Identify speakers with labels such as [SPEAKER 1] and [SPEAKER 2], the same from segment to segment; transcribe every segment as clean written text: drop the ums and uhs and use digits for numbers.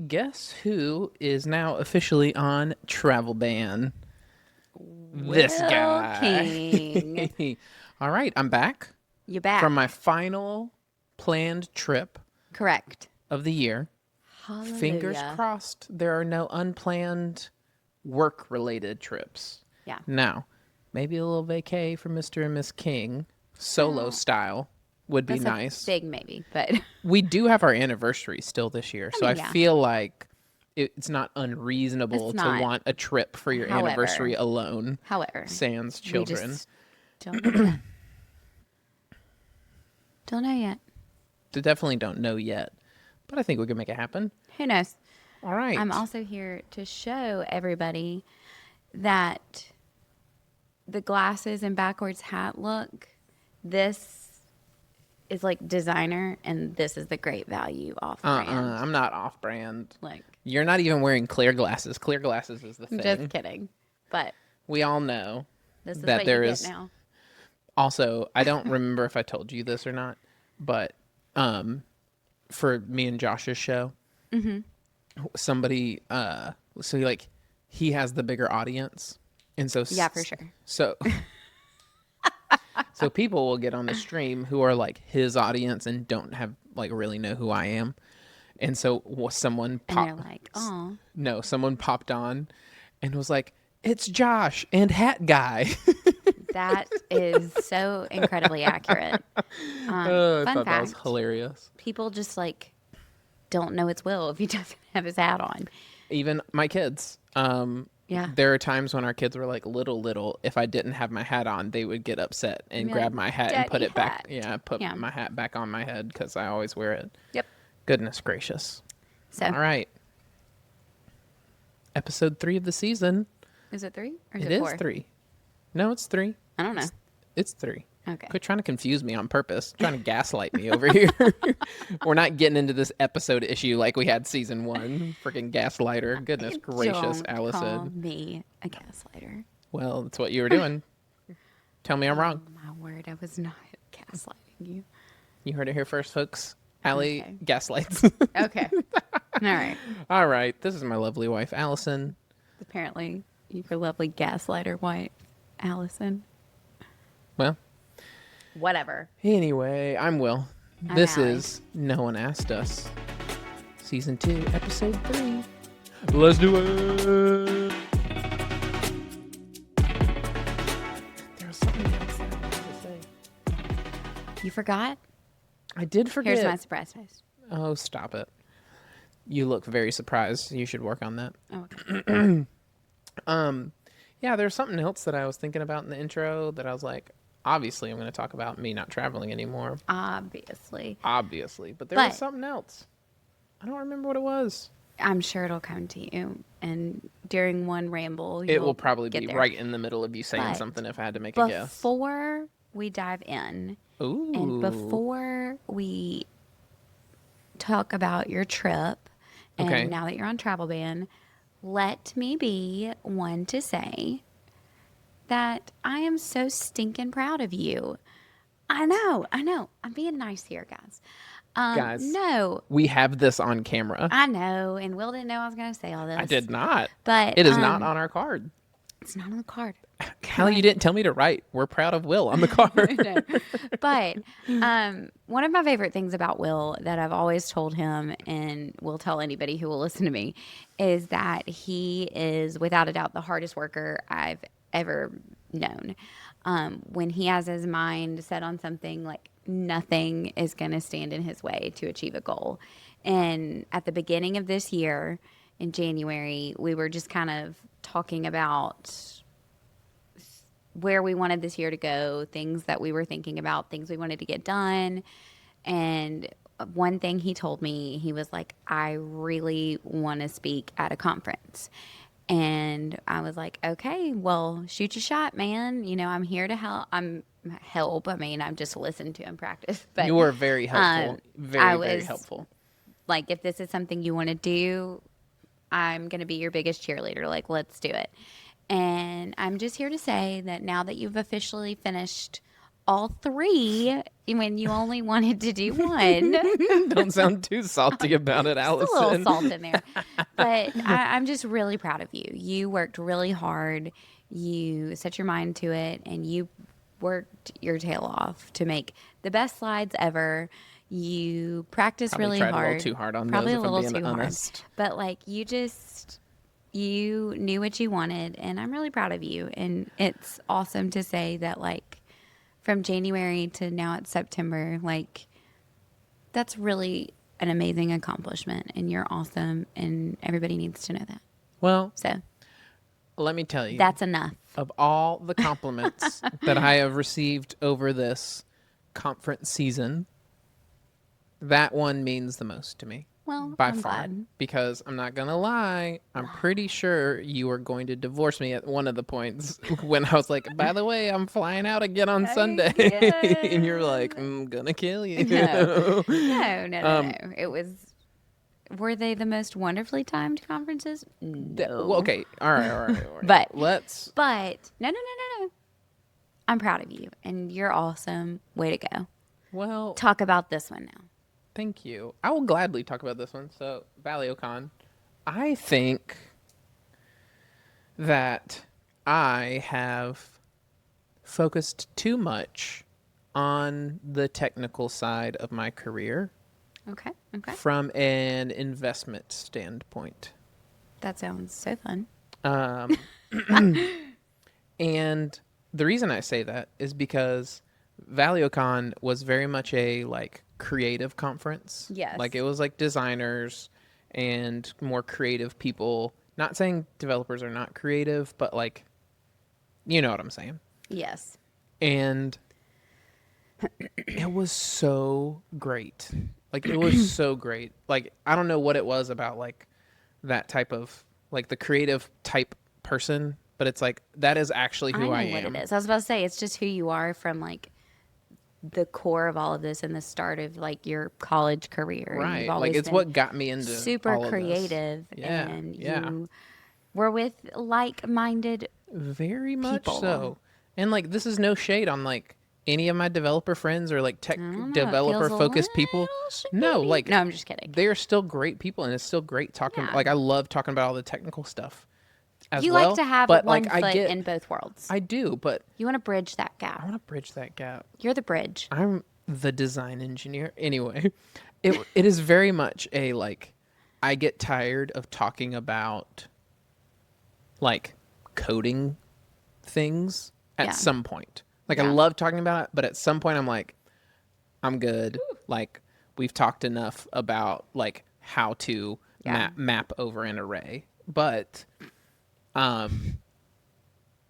[SPEAKER 1] Guess who is now officially on travel ban? This
[SPEAKER 2] Will King.
[SPEAKER 1] guy. All right, I'm back
[SPEAKER 2] You
[SPEAKER 1] from my
[SPEAKER 2] back.
[SPEAKER 1] final planned trip
[SPEAKER 2] Correct.
[SPEAKER 1] of the year. Fingers
[SPEAKER 2] Hallelujah.
[SPEAKER 1] crossed there are no unplanned work related trips.
[SPEAKER 2] Yeah.
[SPEAKER 1] Now, maybe a little vacay for Mr. and Miss King, solo style, would be
[SPEAKER 2] That's a
[SPEAKER 1] nice.
[SPEAKER 2] big maybe, but
[SPEAKER 1] We do have our anniversary still this year,
[SPEAKER 2] I
[SPEAKER 1] so I
[SPEAKER 2] mean, yeah,
[SPEAKER 1] feel like it's not unreasonable
[SPEAKER 2] it's
[SPEAKER 1] to
[SPEAKER 2] not.
[SPEAKER 1] want a trip for your anniversary
[SPEAKER 2] However,
[SPEAKER 1] alone,
[SPEAKER 2] however,
[SPEAKER 1] sans
[SPEAKER 2] we
[SPEAKER 1] children.
[SPEAKER 2] just don't know yet. Don't know yet.
[SPEAKER 1] They definitely don't know yet, but I think we can make it happen.
[SPEAKER 2] Who knows?
[SPEAKER 1] All right.
[SPEAKER 2] I'm also here to show everybody that the glasses and backwards hat look, this is like designer and this is the great value off brand.
[SPEAKER 1] I'm not off brand.
[SPEAKER 2] Like,
[SPEAKER 1] You're not even wearing clear glasses. Clear glasses is the
[SPEAKER 2] I'm
[SPEAKER 1] thing.
[SPEAKER 2] just kidding. But
[SPEAKER 1] We all know
[SPEAKER 2] this is
[SPEAKER 1] that
[SPEAKER 2] what
[SPEAKER 1] there
[SPEAKER 2] you
[SPEAKER 1] is.
[SPEAKER 2] get now.
[SPEAKER 1] Also, I don't remember if I told you this or not, but for me and Josh's show, somebody so he has the bigger audience, and so
[SPEAKER 2] Yeah, for sure.
[SPEAKER 1] so so people will get on the stream who are like his audience and don't have like really know who I am, and so someone
[SPEAKER 2] And they're like, oh,
[SPEAKER 1] someone popped on and was like, it's Josh and Hat Guy.
[SPEAKER 2] that is so incredibly accurate.
[SPEAKER 1] I
[SPEAKER 2] Fun
[SPEAKER 1] thought that was
[SPEAKER 2] fact,
[SPEAKER 1] hilarious.
[SPEAKER 2] people just like don't know it's Will if he doesn't have his hat on.
[SPEAKER 1] Even my kids.
[SPEAKER 2] Yeah.
[SPEAKER 1] There are times when our kids were like little. If I didn't have my hat on, they would get upset and
[SPEAKER 2] Be
[SPEAKER 1] grab
[SPEAKER 2] like,
[SPEAKER 1] my hat and put
[SPEAKER 2] "Daddy
[SPEAKER 1] it back.
[SPEAKER 2] hat."
[SPEAKER 1] Yeah, put
[SPEAKER 2] Yeah.
[SPEAKER 1] my hat back on my head because I always wear it.
[SPEAKER 2] Yep.
[SPEAKER 1] Goodness gracious.
[SPEAKER 2] So,
[SPEAKER 1] All right. Episode 3 of the season.
[SPEAKER 2] is it 3 or is
[SPEAKER 1] It
[SPEAKER 2] it
[SPEAKER 1] is
[SPEAKER 2] 4?
[SPEAKER 1] 3. No, it's 3.
[SPEAKER 2] I don't know.
[SPEAKER 1] It's 3.
[SPEAKER 2] Okay.
[SPEAKER 1] Quit trying to confuse me on purpose. Trying to gaslight me over here. We're not getting into this episode issue like we had season 1. Freaking gaslighter. Goodness gracious,
[SPEAKER 2] Don't
[SPEAKER 1] Allison.
[SPEAKER 2] call me a gaslighter.
[SPEAKER 1] Well, that's what you were doing. Tell me I'm wrong.
[SPEAKER 2] Oh, my word, I was not gaslighting you.
[SPEAKER 1] You heard it here first, folks. Allie
[SPEAKER 2] Okay.
[SPEAKER 1] gaslights.
[SPEAKER 2] Okay. All right.
[SPEAKER 1] All right. This is my lovely wife, Allison.
[SPEAKER 2] Apparently, your lovely gaslighter wife, Allison.
[SPEAKER 1] Well,
[SPEAKER 2] Whatever.
[SPEAKER 1] anyway, I'm Will.
[SPEAKER 2] I'm
[SPEAKER 1] This
[SPEAKER 2] Allie.
[SPEAKER 1] is No One Asked Us. Season 2, Episode 3. Let's do it. There was something else that I wanted to say.
[SPEAKER 2] You forgot?
[SPEAKER 1] I did forget.
[SPEAKER 2] Here's my surprise face.
[SPEAKER 1] Oh, stop it. You look very surprised. You should work on that.
[SPEAKER 2] Oh, okay.
[SPEAKER 1] Yeah, there's something else that I was thinking about in the intro that I was like, obviously I'm going to talk about me not traveling anymore.
[SPEAKER 2] Obviously.
[SPEAKER 1] Obviously. But there was
[SPEAKER 2] But-
[SPEAKER 1] something else. I don't remember what it was.
[SPEAKER 2] I'm sure it'll come to you. And during one ramble,
[SPEAKER 1] It will
[SPEAKER 2] you'll
[SPEAKER 1] probably
[SPEAKER 2] get
[SPEAKER 1] be
[SPEAKER 2] there.
[SPEAKER 1] right in the middle of you saying
[SPEAKER 2] But
[SPEAKER 1] something if I had to make a guess.
[SPEAKER 2] Before we dive in,
[SPEAKER 1] Ooh.
[SPEAKER 2] and before we talk about your trip, and
[SPEAKER 1] Okay.
[SPEAKER 2] now that you're on travel ban, let me be one to say that I am so stinking proud of you. I know. I'm being nice here, guys.
[SPEAKER 1] Guys.
[SPEAKER 2] No,
[SPEAKER 1] We have this on camera.
[SPEAKER 2] I know. And Will didn't know I was going to say all this.
[SPEAKER 1] I did not.
[SPEAKER 2] But
[SPEAKER 1] It is not on our card.
[SPEAKER 2] It's not on the card.
[SPEAKER 1] Hell, you didn't tell me to write. We're proud of Will on the card.
[SPEAKER 2] No. But one of my favorite things about Will that I've always told him and will tell anybody who will listen to me is that he is without a doubt the hardest worker I've ever known. When he has his mind set on something, like nothing is going to stand in his way to achieve a goal. And at the beginning of this year in January, we were just kind of talking about where we wanted this year to go, things that we were thinking about, things we wanted to get done. And one thing he told me, he was like, I really want to speak at a conference. And I was like, okay, well, shoot your shot, man. You know, I'm here to help. I mean, I'm just listen to and practice. But
[SPEAKER 1] You were very helpful.
[SPEAKER 2] I
[SPEAKER 1] Very
[SPEAKER 2] was-
[SPEAKER 1] helpful.
[SPEAKER 2] like, if this is something you want to do, I'm going to be your biggest cheerleader. Like, let's do it. And I'm just here to say that now that you've officially finished all 3 when you only wanted to do one.
[SPEAKER 1] Don't sound too salty about it,
[SPEAKER 2] Just a little
[SPEAKER 1] Allison.
[SPEAKER 2] salt in there. But I'm just really proud of you. You worked really hard. You set your mind to it, and you worked your tail off to make the best slides ever. You practiced
[SPEAKER 1] Probably
[SPEAKER 2] really
[SPEAKER 1] tried
[SPEAKER 2] hard.
[SPEAKER 1] a little too hard on
[SPEAKER 2] Probably
[SPEAKER 1] those,
[SPEAKER 2] a
[SPEAKER 1] if I'm
[SPEAKER 2] little
[SPEAKER 1] being
[SPEAKER 2] too
[SPEAKER 1] honest.
[SPEAKER 2] hard. But like you knew what you wanted, and I'm really proud of you. And it's awesome to say that like from January to now it's September, like that's really an amazing accomplishment, and you're awesome, and everybody needs to know that.
[SPEAKER 1] Well,
[SPEAKER 2] So
[SPEAKER 1] let me tell you,
[SPEAKER 2] that's enough.
[SPEAKER 1] of all the compliments that I have received over this conference season, that one means the most to me.
[SPEAKER 2] Well,
[SPEAKER 1] By
[SPEAKER 2] I'm
[SPEAKER 1] far.
[SPEAKER 2] glad.
[SPEAKER 1] Because I'm not going to lie, I'm pretty sure you were going to divorce me at one of the points when I was like, by the way, I'm flying out again on Sunday. And you're like, I'm going to kill you.
[SPEAKER 2] No. It was. Were they the most wonderfully timed conferences? No.
[SPEAKER 1] Well, okay. All right.
[SPEAKER 2] But
[SPEAKER 1] Let's.
[SPEAKER 2] no. I'm proud of you, and you're awesome. Way to go.
[SPEAKER 1] Well,
[SPEAKER 2] Talk about this one now.
[SPEAKER 1] thank you. I will gladly talk about this one. So, ValioCon, I think that I have focused too much on the technical side of my career
[SPEAKER 2] Okay.
[SPEAKER 1] from an investment standpoint.
[SPEAKER 2] That sounds so fun.
[SPEAKER 1] And the reason I say that is because ValioCon was very much a like creative conference.
[SPEAKER 2] Yes.
[SPEAKER 1] Like it was like designers and more creative people. Not saying developers are not creative, but like, you know what I'm saying.
[SPEAKER 2] Yes.
[SPEAKER 1] And it was so great. Like it was so great. Like I don't know what it was about like that type of like the creative type person, but it's like that is actually who I
[SPEAKER 2] know
[SPEAKER 1] am.
[SPEAKER 2] what it is. I was about to say it's just who you are from like the core of all of this and the start of like your college career. And
[SPEAKER 1] Right.
[SPEAKER 2] you've
[SPEAKER 1] Like
[SPEAKER 2] always
[SPEAKER 1] it's
[SPEAKER 2] been
[SPEAKER 1] what got me into
[SPEAKER 2] super
[SPEAKER 1] all of this.
[SPEAKER 2] creative,
[SPEAKER 1] Yeah,
[SPEAKER 2] and
[SPEAKER 1] yeah.
[SPEAKER 2] you were with like-minded.
[SPEAKER 1] Very much
[SPEAKER 2] people.
[SPEAKER 1] so. And like this is no shade on like any of my developer friends or like tech
[SPEAKER 2] I don't know, it
[SPEAKER 1] developer
[SPEAKER 2] feels a
[SPEAKER 1] focused people.
[SPEAKER 2] little
[SPEAKER 1] No,
[SPEAKER 2] shady.
[SPEAKER 1] like
[SPEAKER 2] No, I'm just kidding.
[SPEAKER 1] they're still great people and it's still great talking
[SPEAKER 2] Yeah.
[SPEAKER 1] like I love talking about all the technical stuff as
[SPEAKER 2] You
[SPEAKER 1] well.
[SPEAKER 2] like to have
[SPEAKER 1] but
[SPEAKER 2] one
[SPEAKER 1] like
[SPEAKER 2] foot
[SPEAKER 1] I get
[SPEAKER 2] in both worlds.
[SPEAKER 1] I do, but
[SPEAKER 2] You want to bridge that
[SPEAKER 1] I
[SPEAKER 2] gap.
[SPEAKER 1] want to bridge that gap.
[SPEAKER 2] You're the bridge.
[SPEAKER 1] I'm the design engineer. Anyway, it is very much a like I get tired of talking about like coding things at
[SPEAKER 2] Yeah.
[SPEAKER 1] some point. Like I
[SPEAKER 2] Yeah.
[SPEAKER 1] love talking about it, but at some point I'm like I'm good. Like we've talked enough about like how to
[SPEAKER 2] Yeah.
[SPEAKER 1] map over an array. But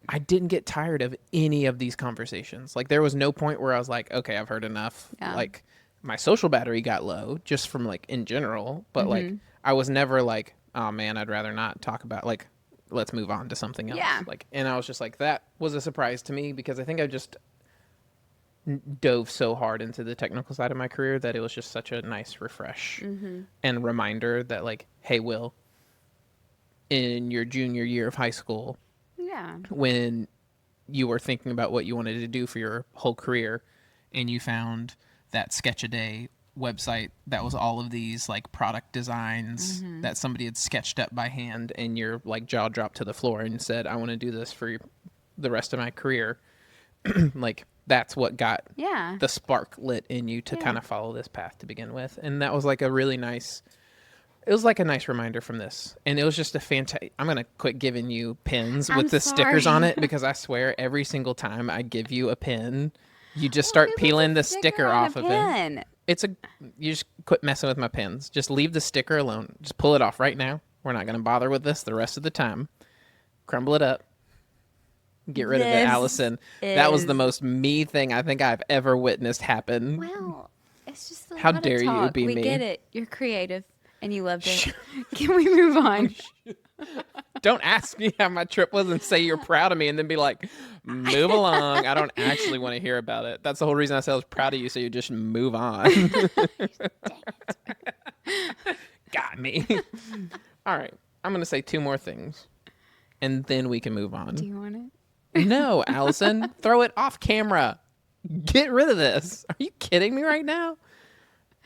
[SPEAKER 1] I didn't get tired of any of these conversations. Like there was no point where I was like, okay, I've heard enough.
[SPEAKER 2] Yeah.
[SPEAKER 1] Like my social battery got low just from like in general, but like
[SPEAKER 2] Mm-hmm.
[SPEAKER 1] I was never like, oh man, I'd rather not talk about like let's move on to something else.
[SPEAKER 2] Yeah.
[SPEAKER 1] Like and I was just like that was a surprise to me because I think I just dove so hard into the technical side of my career that it was just such a nice refresh
[SPEAKER 2] Mm-hmm.
[SPEAKER 1] and reminder that like, hey, Will, in your junior year of high school,
[SPEAKER 2] Yeah.
[SPEAKER 1] when you were thinking about what you wanted to do for your whole career and you found that Sketch-A-Day website that was all of these like product designs that somebody had sketched up by hand and your like jaw dropped to the floor and said, I want to do this for the rest of my career. Like that's what got
[SPEAKER 2] Yeah.
[SPEAKER 1] the spark lit in you to
[SPEAKER 2] Yeah.
[SPEAKER 1] kind of follow this path to begin with. And that was like a really nice, it was like a nice reminder from this. And it was just a fantastic, I'm going to quit giving you pins
[SPEAKER 2] I'm
[SPEAKER 1] with the stickers on
[SPEAKER 2] sorry.
[SPEAKER 1] it because I swear every single time I give you a pin, you just start peeling the sticker off of it. It's you just quit messing with my pins. Just leave the sticker alone. Just pull it off right now. We're not going to bother with this the rest of the time. Crumble it up. Get rid of it,
[SPEAKER 2] This
[SPEAKER 1] Allison. That was the
[SPEAKER 2] is-
[SPEAKER 1] most me thing I think I've ever witnessed happen.
[SPEAKER 2] Well, it's just a
[SPEAKER 1] How
[SPEAKER 2] lot of
[SPEAKER 1] dare you
[SPEAKER 2] talk.
[SPEAKER 1] be
[SPEAKER 2] we
[SPEAKER 1] me.
[SPEAKER 2] get it. You're creative and you loved it. Can we move on?
[SPEAKER 1] Don't ask me how my trip was and say you're proud of me and then be like, move along. I don't actually want to hear about it. That's the whole reason I said I was proud of you, so you just move on. Got me. All right. I'm going to say 2 more things and then we can move on.
[SPEAKER 2] Do you want it?
[SPEAKER 1] No, Allison, throw it off camera. Get rid of this. Are you kidding me right now?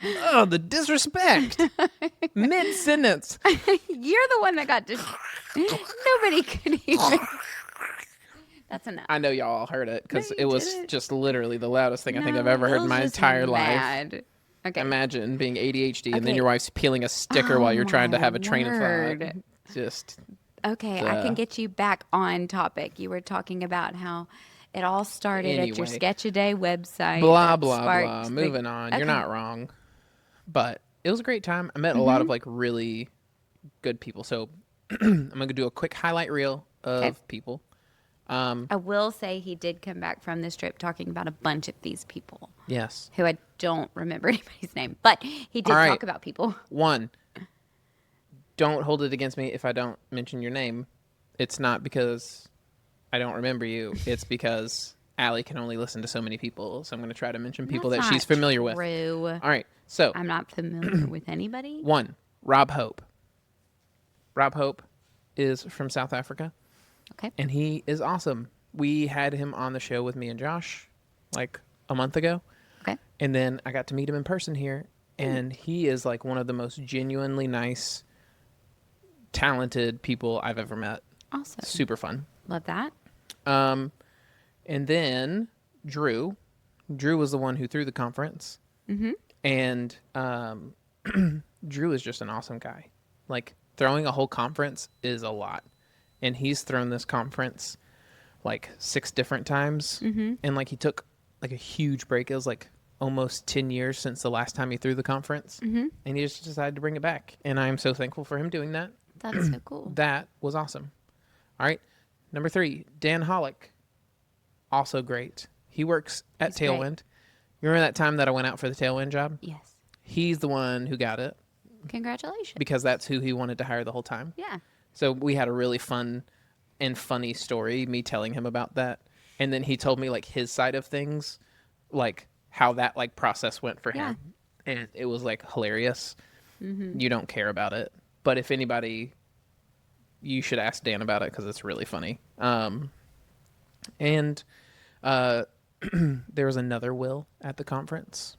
[SPEAKER 1] Oh, the disrespect. Mid sentence.
[SPEAKER 2] You're the one that got nobody could even. That's enough.
[SPEAKER 1] I know y'all heard it
[SPEAKER 2] No,
[SPEAKER 1] because
[SPEAKER 2] you
[SPEAKER 1] it was
[SPEAKER 2] didn't.
[SPEAKER 1] just literally the loudest thing I think I've
[SPEAKER 2] No,
[SPEAKER 1] ever heard in
[SPEAKER 2] Will's
[SPEAKER 1] my
[SPEAKER 2] just
[SPEAKER 1] entire life.
[SPEAKER 2] mad. Okay.
[SPEAKER 1] Imagine being ADHD and then
[SPEAKER 2] Okay.
[SPEAKER 1] your wife's peeling a sticker while you're trying to
[SPEAKER 2] my
[SPEAKER 1] have a train of thought.
[SPEAKER 2] word.
[SPEAKER 1] Just
[SPEAKER 2] Okay, I can get you back on topic. You were talking about how it all started at your
[SPEAKER 1] Anyway.
[SPEAKER 2] Sketch-A-Day website.
[SPEAKER 1] blah
[SPEAKER 2] that
[SPEAKER 1] blah
[SPEAKER 2] sparked
[SPEAKER 1] blah.
[SPEAKER 2] the-
[SPEAKER 1] Moving on. You're
[SPEAKER 2] Okay.
[SPEAKER 1] not wrong. But it was a great time. I met a lot of like really good people. So I'm gonna do a quick highlight reel of
[SPEAKER 2] Okay.
[SPEAKER 1] people.
[SPEAKER 2] I will say he did come back from this trip talking about a bunch of these people
[SPEAKER 1] Yes.
[SPEAKER 2] who I don't remember anybody's name, but he did
[SPEAKER 1] All right.
[SPEAKER 2] talk about people.
[SPEAKER 1] One. Don't hold it against me if I don't mention your name. It's not because I don't remember you. It's because Allie can only listen to so many people. So I'm going to try to mention people
[SPEAKER 2] That's
[SPEAKER 1] that she's
[SPEAKER 2] not
[SPEAKER 1] familiar with.
[SPEAKER 2] true.
[SPEAKER 1] All right. So
[SPEAKER 2] I'm not familiar with anybody.
[SPEAKER 1] one, Rob Hope. Rob Hope is from South Africa.
[SPEAKER 2] Okay.
[SPEAKER 1] And he is awesome. We had him on the show with me and Josh like a month ago.
[SPEAKER 2] Okay.
[SPEAKER 1] And then I got to meet him in person here. And he is like one of the most genuinely nice, talented people I've ever met.
[SPEAKER 2] Awesome.
[SPEAKER 1] Super fun.
[SPEAKER 2] Love that.
[SPEAKER 1] And then Drew. Drew was the one who threw the conference. Mm-hmm. And Drew is just an awesome guy. Like, throwing a whole conference is a lot. And he's thrown this conference like 6 different times. Mm-hmm. And like he took like a huge break. It was like almost 10 years since the last time he threw the conference. Mm-hmm. And he just decided to bring it back. And I am so thankful for him doing that.
[SPEAKER 2] That's so cool.
[SPEAKER 1] That was awesome. All right. Number 3, Dan Hollick. Also great. He works at
[SPEAKER 2] He's great.
[SPEAKER 1] Tailwind. You remember that time that I went out for the Tailwind job?
[SPEAKER 2] Yes.
[SPEAKER 1] He's the one who got it
[SPEAKER 2] Congratulations.
[SPEAKER 1] because that's who he wanted to hire the whole time.
[SPEAKER 2] Yeah.
[SPEAKER 1] So we had a really fun and funny story, me telling him about that. And then he told me like his side of things, like how that like process went for him. And it was like hilarious. Mm-hmm. You don't care about it. But if anybody, you should ask Dan about it because it's really funny. And there was another Will at the conference.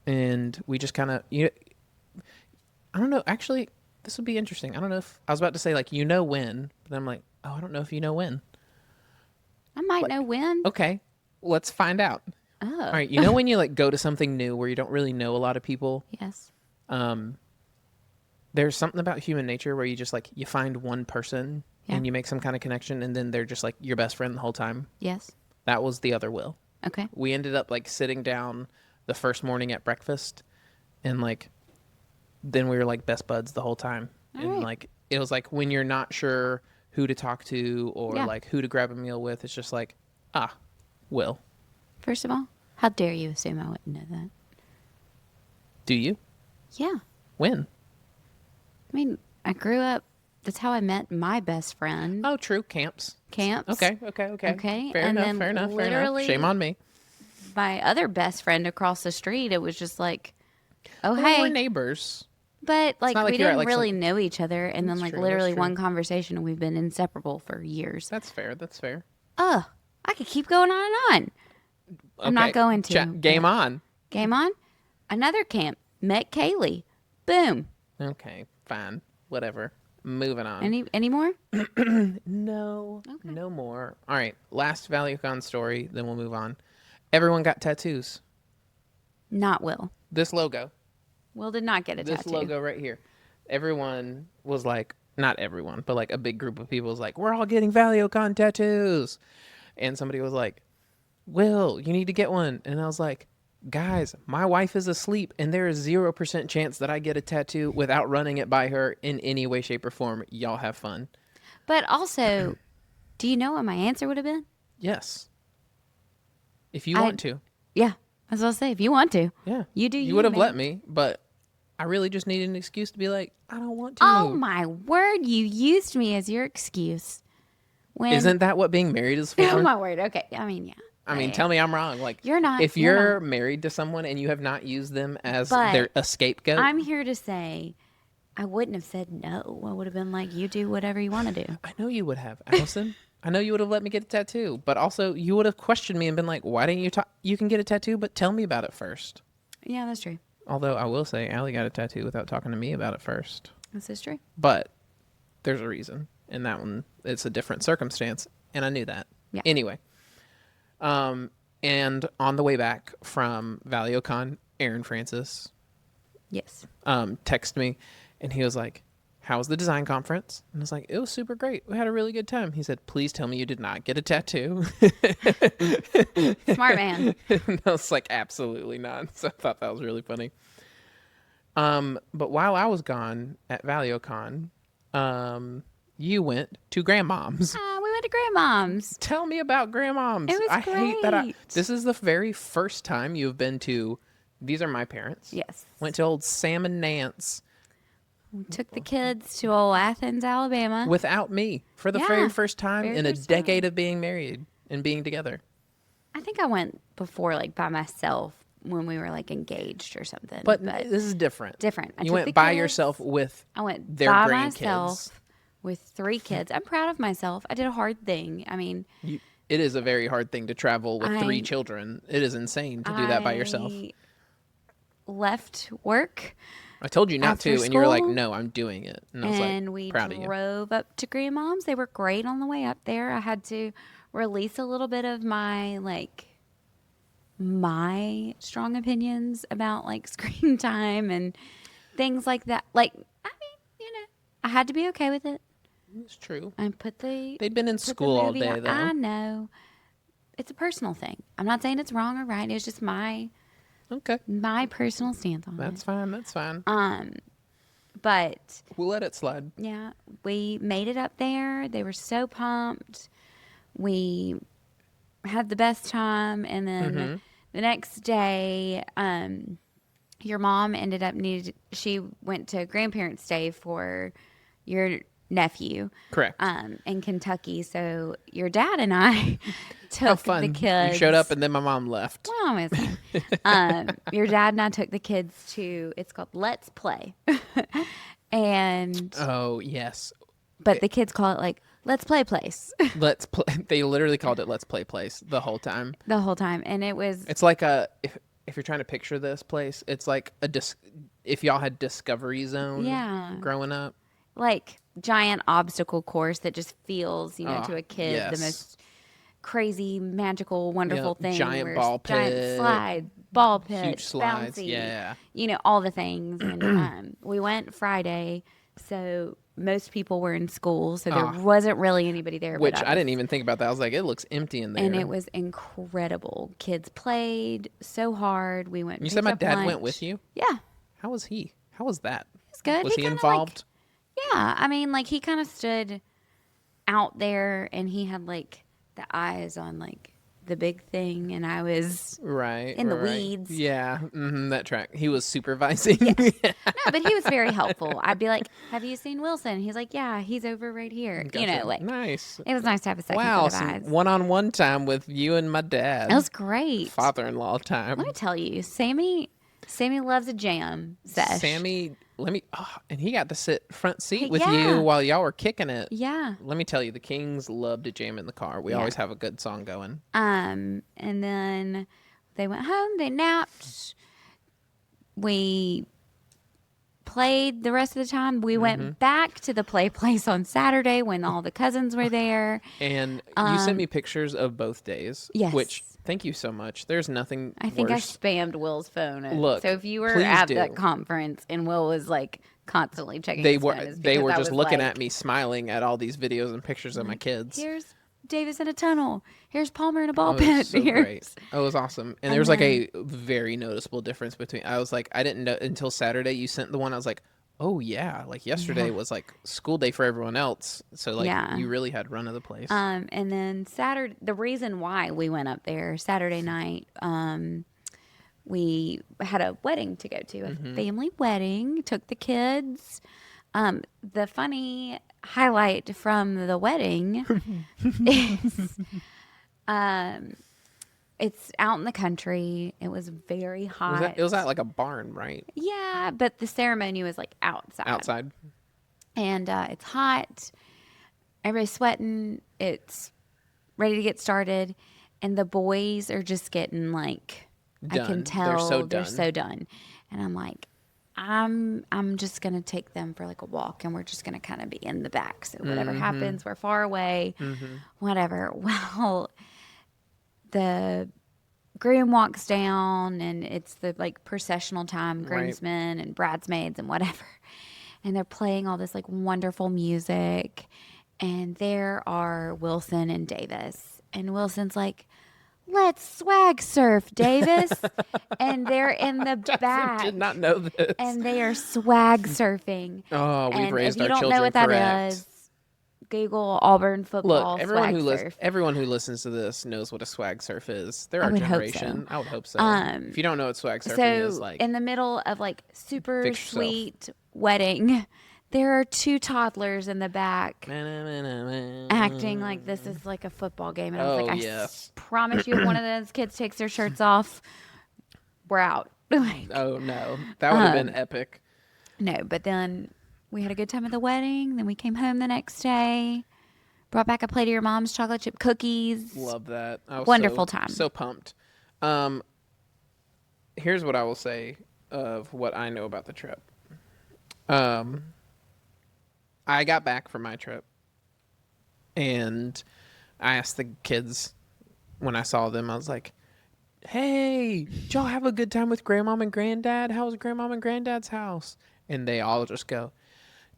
[SPEAKER 1] And we just kind of, I don't know, actually, this would be interesting. I don't know if, I was about to say like, when, but I'm like, oh, I don't know if you know when.
[SPEAKER 2] I might know when.
[SPEAKER 1] Okay, let's find out.
[SPEAKER 2] Oh.
[SPEAKER 1] All right, you know when you like go to something new where you don't really know a lot of people?
[SPEAKER 2] Yes.
[SPEAKER 1] There's something about human nature where you just like, you find one person
[SPEAKER 2] Yeah.
[SPEAKER 1] and you make some kind of connection and then they're just like your best friend the whole time.
[SPEAKER 2] Yes.
[SPEAKER 1] That was the other Will.
[SPEAKER 2] Okay.
[SPEAKER 1] We ended up like sitting down the first morning at breakfast and like, then we were like best buds the whole time.
[SPEAKER 2] All
[SPEAKER 1] and
[SPEAKER 2] right.
[SPEAKER 1] like, it was like when you're not sure who to talk to or
[SPEAKER 2] Yeah.
[SPEAKER 1] like who to grab a meal with, it's just like, Will.
[SPEAKER 2] First of all, how dare you assume I wouldn't know that?
[SPEAKER 1] Do you?
[SPEAKER 2] Yeah.
[SPEAKER 1] When?
[SPEAKER 2] I mean, I grew up. That's how I met my best friend.
[SPEAKER 1] Oh, true. Camps.
[SPEAKER 2] Camps.
[SPEAKER 1] Okay.
[SPEAKER 2] Okay,
[SPEAKER 1] Fair
[SPEAKER 2] and
[SPEAKER 1] enough.
[SPEAKER 2] then
[SPEAKER 1] Fair enough.
[SPEAKER 2] literally-
[SPEAKER 1] Shame on me.
[SPEAKER 2] My other best friend across the street, it was just like, oh,
[SPEAKER 1] Well,
[SPEAKER 2] hey.
[SPEAKER 1] we're neighbors.
[SPEAKER 2] But like,
[SPEAKER 1] not like
[SPEAKER 2] we
[SPEAKER 1] you're at,
[SPEAKER 2] didn't
[SPEAKER 1] like,
[SPEAKER 2] really
[SPEAKER 1] some-
[SPEAKER 2] know each other. And then
[SPEAKER 1] That's
[SPEAKER 2] like
[SPEAKER 1] true, that's
[SPEAKER 2] literally
[SPEAKER 1] true.
[SPEAKER 2] one conversation and we've been inseparable for years.
[SPEAKER 1] That's fair. That's fair.
[SPEAKER 2] I could keep going on and on. I'm not
[SPEAKER 1] Okay.
[SPEAKER 2] going to.
[SPEAKER 1] Game on.
[SPEAKER 2] Game on. Another camp. Met Kaylee. Boom.
[SPEAKER 1] Okay. Fine. Whatever. Moving on.
[SPEAKER 2] Any more?
[SPEAKER 1] No. No more. All right. Last ValueCon story. Then we'll move on. Everyone got tattoos.
[SPEAKER 2] Not Will.
[SPEAKER 1] This logo.
[SPEAKER 2] Will did not get a
[SPEAKER 1] This
[SPEAKER 2] tattoo.
[SPEAKER 1] logo right here. Everyone was like, not everyone, but like a big group of people was like, we're all getting ValueCon tattoos. And somebody was like, Will, you need to get one. And I was like, guys, my wife is asleep and there is 0% chance that I get a tattoo without running it by her in any way, shape, or form. Y'all have fun.
[SPEAKER 2] But also, do you know what my answer would have been?
[SPEAKER 1] Yes. If you want to.
[SPEAKER 2] Yeah. I was going to say, if you want to.
[SPEAKER 1] Yeah.
[SPEAKER 2] You do
[SPEAKER 1] You would have
[SPEAKER 2] man.
[SPEAKER 1] let me, but I really just needed an excuse to be like, I don't want to.
[SPEAKER 2] Oh, my word. You used me as your excuse. When,
[SPEAKER 1] Isn't that what being married is for?
[SPEAKER 2] Oh, my word. Okay. I mean, yeah.
[SPEAKER 1] I mean, tell me I'm wrong. Like,
[SPEAKER 2] You're not.
[SPEAKER 1] If
[SPEAKER 2] You're
[SPEAKER 1] you're
[SPEAKER 2] not.
[SPEAKER 1] married to someone and you have not used them as
[SPEAKER 2] But
[SPEAKER 1] a scapegoat,
[SPEAKER 2] I'm here to say I wouldn't have said no. I would have been like, you do whatever you want to do.
[SPEAKER 1] I know you would have, Allison. I know you would have let me get a tattoo, but also you would have questioned me and been like, why didn't you talk? You can get a tattoo, but tell me about it first.
[SPEAKER 2] Yeah, that's true.
[SPEAKER 1] Although I will say, Allie got a tattoo without talking to me about it first.
[SPEAKER 2] This is true.
[SPEAKER 1] But there's a reason. And that one, it's a different circumstance. And I knew that.
[SPEAKER 2] Yeah.
[SPEAKER 1] Anyway. And on the way back from ValioCon, Aaron Francis
[SPEAKER 2] Yes.
[SPEAKER 1] texted me and he was like, how was the design conference? And I was like, it was super great. We had a really good time. He said, please tell me you did not get a tattoo.
[SPEAKER 2] Smart man.
[SPEAKER 1] And I was like, absolutely not. So I thought that was really funny. But while I was gone at ValioCon, you went to Grandmom's.
[SPEAKER 2] We went to Grandmom's.
[SPEAKER 1] Tell me about Grandmom's.
[SPEAKER 2] It was
[SPEAKER 1] I hate that.
[SPEAKER 2] great.
[SPEAKER 1] This is the very first time you've been to. These are my parents.
[SPEAKER 2] Yes.
[SPEAKER 1] Went to old Sam and Nance
[SPEAKER 2] Took the kids to old Athens, Alabama.
[SPEAKER 1] without me for the
[SPEAKER 2] Yeah,
[SPEAKER 1] very first time
[SPEAKER 2] very
[SPEAKER 1] in a
[SPEAKER 2] first time.
[SPEAKER 1] decade of being married and being together.
[SPEAKER 2] I think I went before, like, by myself when we were, like, engaged or something.
[SPEAKER 1] But this is different.
[SPEAKER 2] different. I
[SPEAKER 1] You
[SPEAKER 2] took
[SPEAKER 1] went
[SPEAKER 2] the
[SPEAKER 1] by
[SPEAKER 2] kids.
[SPEAKER 1] yourself with
[SPEAKER 2] I went
[SPEAKER 1] their
[SPEAKER 2] by
[SPEAKER 1] grandkids.
[SPEAKER 2] myself with 3 kids. I'm proud of myself. I did a hard thing. I mean,
[SPEAKER 1] It is a very hard thing to travel with 3
[SPEAKER 2] I-
[SPEAKER 1] children. It is insane to do that by yourself.
[SPEAKER 2] I left work
[SPEAKER 1] I told you not
[SPEAKER 2] after
[SPEAKER 1] to, and you were like,
[SPEAKER 2] school,
[SPEAKER 1] no, I'm doing it. And I was
[SPEAKER 2] and
[SPEAKER 1] like,
[SPEAKER 2] we
[SPEAKER 1] proud of you.
[SPEAKER 2] drove up to Grandmom's. They were great on the way up there. I had to release a little bit of my, like, my strong opinions about, like, screen time and things like that. Like, I mean, you know, I had to be okay with it.
[SPEAKER 1] It's true.
[SPEAKER 2] I put the
[SPEAKER 1] They'd been in
[SPEAKER 2] put the
[SPEAKER 1] school all
[SPEAKER 2] movie
[SPEAKER 1] day,
[SPEAKER 2] on.
[SPEAKER 1] though.
[SPEAKER 2] I know. It's a personal thing. I'm not saying it's wrong or right. It's just my
[SPEAKER 1] Okay.
[SPEAKER 2] personal stance on
[SPEAKER 1] That's
[SPEAKER 2] it.
[SPEAKER 1] fine. That's fine.
[SPEAKER 2] But
[SPEAKER 1] We'll let it slide.
[SPEAKER 2] yeah, we made it up there. They were so pumped. We had the best time, and then the next day, your mom ended up she went to grandparents' day for your nephew.
[SPEAKER 1] Correct.
[SPEAKER 2] In Kentucky. So your dad and I
[SPEAKER 1] How
[SPEAKER 2] took
[SPEAKER 1] fun.
[SPEAKER 2] the kids.
[SPEAKER 1] You showed up, and then my mom left.
[SPEAKER 2] Well, it's fine. Your dad and I took the kids to. It's called Let's Play, and
[SPEAKER 1] Oh, yes.
[SPEAKER 2] but the kids call it like Let's Play Place
[SPEAKER 1] Let's play. They literally called it Let's Play Place the whole time.
[SPEAKER 2] the whole time, and it was
[SPEAKER 1] It's like if you're trying to picture this place, it's like if y'all had Discovery Zone
[SPEAKER 2] Yeah.
[SPEAKER 1] growing up.
[SPEAKER 2] like giant obstacle course that just feels, to
[SPEAKER 1] Oh,
[SPEAKER 2] a kid
[SPEAKER 1] yes.
[SPEAKER 2] the most crazy, magical, wonderful thing.
[SPEAKER 1] giant
[SPEAKER 2] where
[SPEAKER 1] ball
[SPEAKER 2] it's giant
[SPEAKER 1] pit,
[SPEAKER 2] slide, ball pit,
[SPEAKER 1] huge slides,
[SPEAKER 2] bouncy,
[SPEAKER 1] yeah.
[SPEAKER 2] all the things. And we went Friday, so most people were in school, so there wasn't really anybody there.
[SPEAKER 1] Which
[SPEAKER 2] but
[SPEAKER 1] I didn't even think about that. I was like, it looks empty in there.
[SPEAKER 2] And it was incredible. Kids played so hard. We went.
[SPEAKER 1] You said my
[SPEAKER 2] picked up
[SPEAKER 1] dad went
[SPEAKER 2] lunch.
[SPEAKER 1] with you?
[SPEAKER 2] Yeah,
[SPEAKER 1] How was he? How was that?
[SPEAKER 2] it's good.
[SPEAKER 1] Was he
[SPEAKER 2] kinda,
[SPEAKER 1] involved?
[SPEAKER 2] Yeah, I mean, like, he kind of stood out there, and he had like the eyes on like the big thing, and I was
[SPEAKER 1] Right.
[SPEAKER 2] in the
[SPEAKER 1] right.
[SPEAKER 2] weeds.
[SPEAKER 1] Yeah. That track. He was supervising.
[SPEAKER 2] no, but he was very helpful. I'd be like, "Have you seen Wilson?" He's like, "Yeah, he's over right here."
[SPEAKER 1] Gotcha.
[SPEAKER 2] Like
[SPEAKER 1] Nice.
[SPEAKER 2] it was nice to have a second
[SPEAKER 1] Wow.
[SPEAKER 2] set of
[SPEAKER 1] Some
[SPEAKER 2] eyes.
[SPEAKER 1] one-on-one time with you and my dad.
[SPEAKER 2] It was great.
[SPEAKER 1] Father-in-law time.
[SPEAKER 2] Let me tell you, Sammy loves a jam sesh.
[SPEAKER 1] Sammy, and he got to sit front seat
[SPEAKER 2] Hey,
[SPEAKER 1] with
[SPEAKER 2] yeah.
[SPEAKER 1] you while y'all were kicking it.
[SPEAKER 2] Yeah.
[SPEAKER 1] Let me tell you, the Kings love to jam in the car. We always have a good song going.
[SPEAKER 2] And then they went home. They napped. We played the rest of the time. We went back to the play place on Saturday when all the cousins were there.
[SPEAKER 1] And you sent me pictures of both days.
[SPEAKER 2] Yes.
[SPEAKER 1] Which, thank you so much. There's nothing
[SPEAKER 2] I think
[SPEAKER 1] worse.
[SPEAKER 2] I spammed Will's phone.
[SPEAKER 1] Look,
[SPEAKER 2] So if you were
[SPEAKER 1] please
[SPEAKER 2] at
[SPEAKER 1] do.
[SPEAKER 2] that conference and Will was like constantly checking
[SPEAKER 1] They
[SPEAKER 2] his
[SPEAKER 1] were
[SPEAKER 2] phone, it's
[SPEAKER 1] they
[SPEAKER 2] because
[SPEAKER 1] were
[SPEAKER 2] I
[SPEAKER 1] just
[SPEAKER 2] was
[SPEAKER 1] looking
[SPEAKER 2] like,
[SPEAKER 1] at me, smiling at all these videos and pictures of my kids.
[SPEAKER 2] Here's Davis in a tunnel. Here's Palmer in a ball
[SPEAKER 1] It
[SPEAKER 2] pit.
[SPEAKER 1] was so
[SPEAKER 2] Here's
[SPEAKER 1] great. It was awesome. And there was like a very noticeable difference between. I was like, I didn't know until Saturday. You sent the one. I was like, oh yeah, like yesterday was like school day for everyone else. So like
[SPEAKER 2] Yeah.
[SPEAKER 1] you really had run of the place.
[SPEAKER 2] And then Saturday, the reason why we went up there Saturday night, we had a wedding to go to, a family wedding. Took the kids. The funny highlight from the wedding is, it's out in the country. It was very hot.
[SPEAKER 1] It was at like a barn, right?
[SPEAKER 2] Yeah, but the ceremony was like outside.
[SPEAKER 1] Outside.
[SPEAKER 2] And it's hot. Everybody's sweating. It's ready to get started, and the boys are just getting like, I can
[SPEAKER 1] Done.
[SPEAKER 2] tell
[SPEAKER 1] They're
[SPEAKER 2] so done. And I'm like, I'm just gonna take them for like a walk, and we're just gonna kind of be in the back. So whatever happens, we're far away, whatever. Well, the groom walks down, and it's the like processional time,
[SPEAKER 1] Right.
[SPEAKER 2] groomsmen and bridesmaids and whatever, and they're playing all this like wonderful music, and there are Wilson and Davis, and Wilson's like, let's swag surf, Davis. And they're in the back.
[SPEAKER 1] Did not know this.
[SPEAKER 2] And they are swag surfing.
[SPEAKER 1] Oh, we've
[SPEAKER 2] And
[SPEAKER 1] raised
[SPEAKER 2] if you
[SPEAKER 1] our
[SPEAKER 2] don't know
[SPEAKER 1] children
[SPEAKER 2] what that
[SPEAKER 1] correct.
[SPEAKER 2] is, Google Auburn football
[SPEAKER 1] Look, everyone
[SPEAKER 2] swag
[SPEAKER 1] who
[SPEAKER 2] surf.
[SPEAKER 1] everyone who listens to this knows what a swag surf is. They're
[SPEAKER 2] I
[SPEAKER 1] our
[SPEAKER 2] would hope
[SPEAKER 1] generation.
[SPEAKER 2] so.
[SPEAKER 1] I would hope so. If you don't know what swag surfing
[SPEAKER 2] So
[SPEAKER 1] is, like,
[SPEAKER 2] in the middle of like super
[SPEAKER 1] fix yourself.
[SPEAKER 2] sweet wedding, there are two toddlers in the back acting like this is like a football game. And I was
[SPEAKER 1] Oh,
[SPEAKER 2] like, I
[SPEAKER 1] yes.
[SPEAKER 2] promise you, if one of those kids takes their shirts off, we're out. Like,
[SPEAKER 1] Oh no, that would have been epic.
[SPEAKER 2] no, but then we had a good time at the wedding. Then we came home the next day, brought back a plate of your mom's chocolate chip cookies.
[SPEAKER 1] Love that. I was
[SPEAKER 2] Wonderful
[SPEAKER 1] so,
[SPEAKER 2] time.
[SPEAKER 1] So pumped. Here's what I will say of what I know about the trip. I got back from my trip, and I asked the kids when I saw them. I was like, "Hey, did y'all have a good time with Grandmom and Granddad? How was Grandmom and Granddad's house?" And they all just go,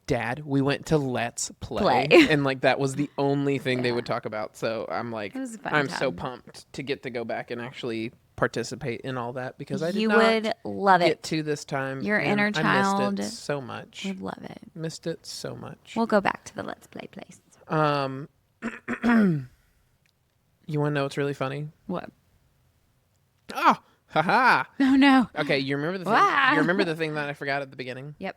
[SPEAKER 1] "Dad, we went to Let's Play." And like that was the only thing they would talk about. So I'm like,
[SPEAKER 2] It was a fun
[SPEAKER 1] I'm so
[SPEAKER 2] time.
[SPEAKER 1] pumped to get to go back and actually participate in all that because I did
[SPEAKER 2] You
[SPEAKER 1] not
[SPEAKER 2] would love
[SPEAKER 1] get
[SPEAKER 2] it.
[SPEAKER 1] to this time.
[SPEAKER 2] Your
[SPEAKER 1] and
[SPEAKER 2] inner
[SPEAKER 1] I
[SPEAKER 2] child
[SPEAKER 1] missed it so much.
[SPEAKER 2] Would love it.
[SPEAKER 1] Missed it so much.
[SPEAKER 2] We'll go back to the Let's Play place.
[SPEAKER 1] You want to know what's really funny?
[SPEAKER 2] What?
[SPEAKER 1] Oh, haha.
[SPEAKER 2] Oh no.
[SPEAKER 1] Okay, you remember the thing?
[SPEAKER 2] Wow.
[SPEAKER 1] You remember the thing that I forgot at the beginning?
[SPEAKER 2] Yep.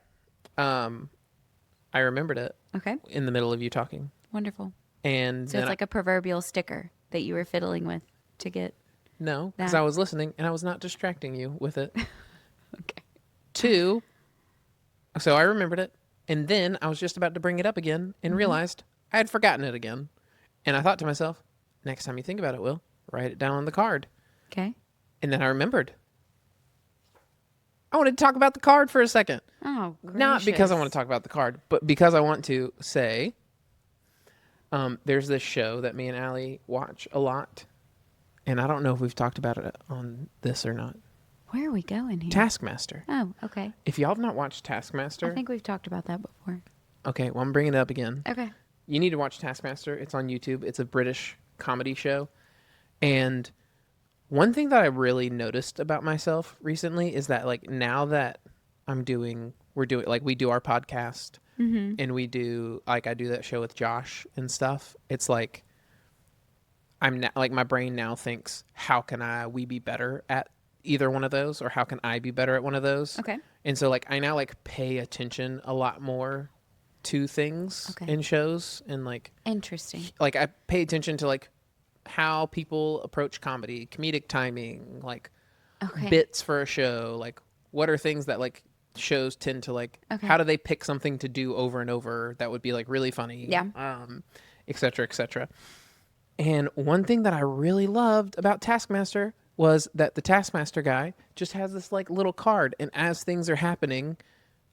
[SPEAKER 1] I remembered it
[SPEAKER 2] Okay.
[SPEAKER 1] in the middle of you talking,
[SPEAKER 2] Wonderful.
[SPEAKER 1] and
[SPEAKER 2] So it's like a proverbial sticker that you were fiddling with to get.
[SPEAKER 1] no, because
[SPEAKER 2] that.
[SPEAKER 1] I was listening and I was not distracting you with it.
[SPEAKER 2] Okay.
[SPEAKER 1] 2, so I remembered it, and then I was just about to bring it up again and realized I had forgotten it again, and I thought to myself, next time you think about it, Will, write it down on the card.
[SPEAKER 2] Okay.
[SPEAKER 1] And then I remembered. I wanted to talk about the card for a second.
[SPEAKER 2] Oh,
[SPEAKER 1] Not because I
[SPEAKER 2] gracious.
[SPEAKER 1] want to talk about the card, but because I want to say there's this show that me and Allie watch a lot. And I don't know if we've talked about it on this or not.
[SPEAKER 2] Where are we going here?
[SPEAKER 1] Taskmaster.
[SPEAKER 2] Oh, okay.
[SPEAKER 1] If y'all have not watched Taskmaster,
[SPEAKER 2] I think we've talked about that before.
[SPEAKER 1] okay, well, I'm bringing it up again.
[SPEAKER 2] Okay.
[SPEAKER 1] You need to watch Taskmaster. It's on YouTube. It's a British comedy show. And one thing that I really noticed about myself recently is that like now that we do our podcast and we do like I do that show with Josh and stuff. It's like like my brain now thinks, how can we be better at either one of those, or how can I be better at one of those?
[SPEAKER 2] Okay.
[SPEAKER 1] And so like I now like pay attention a lot more to things
[SPEAKER 2] Okay.
[SPEAKER 1] in shows, and like
[SPEAKER 2] Interesting.
[SPEAKER 1] I pay attention to like how people approach comedy, comedic timing, like
[SPEAKER 2] Okay.
[SPEAKER 1] bits for a show, like what are things that like shows tend to like,
[SPEAKER 2] Okay.
[SPEAKER 1] how do they pick something to do over and over that would be like really funny,
[SPEAKER 2] Yeah.
[SPEAKER 1] et cetera, et cetera. And one thing that I really loved about Taskmaster was that the Taskmaster guy just has this like little card, and as things are happening,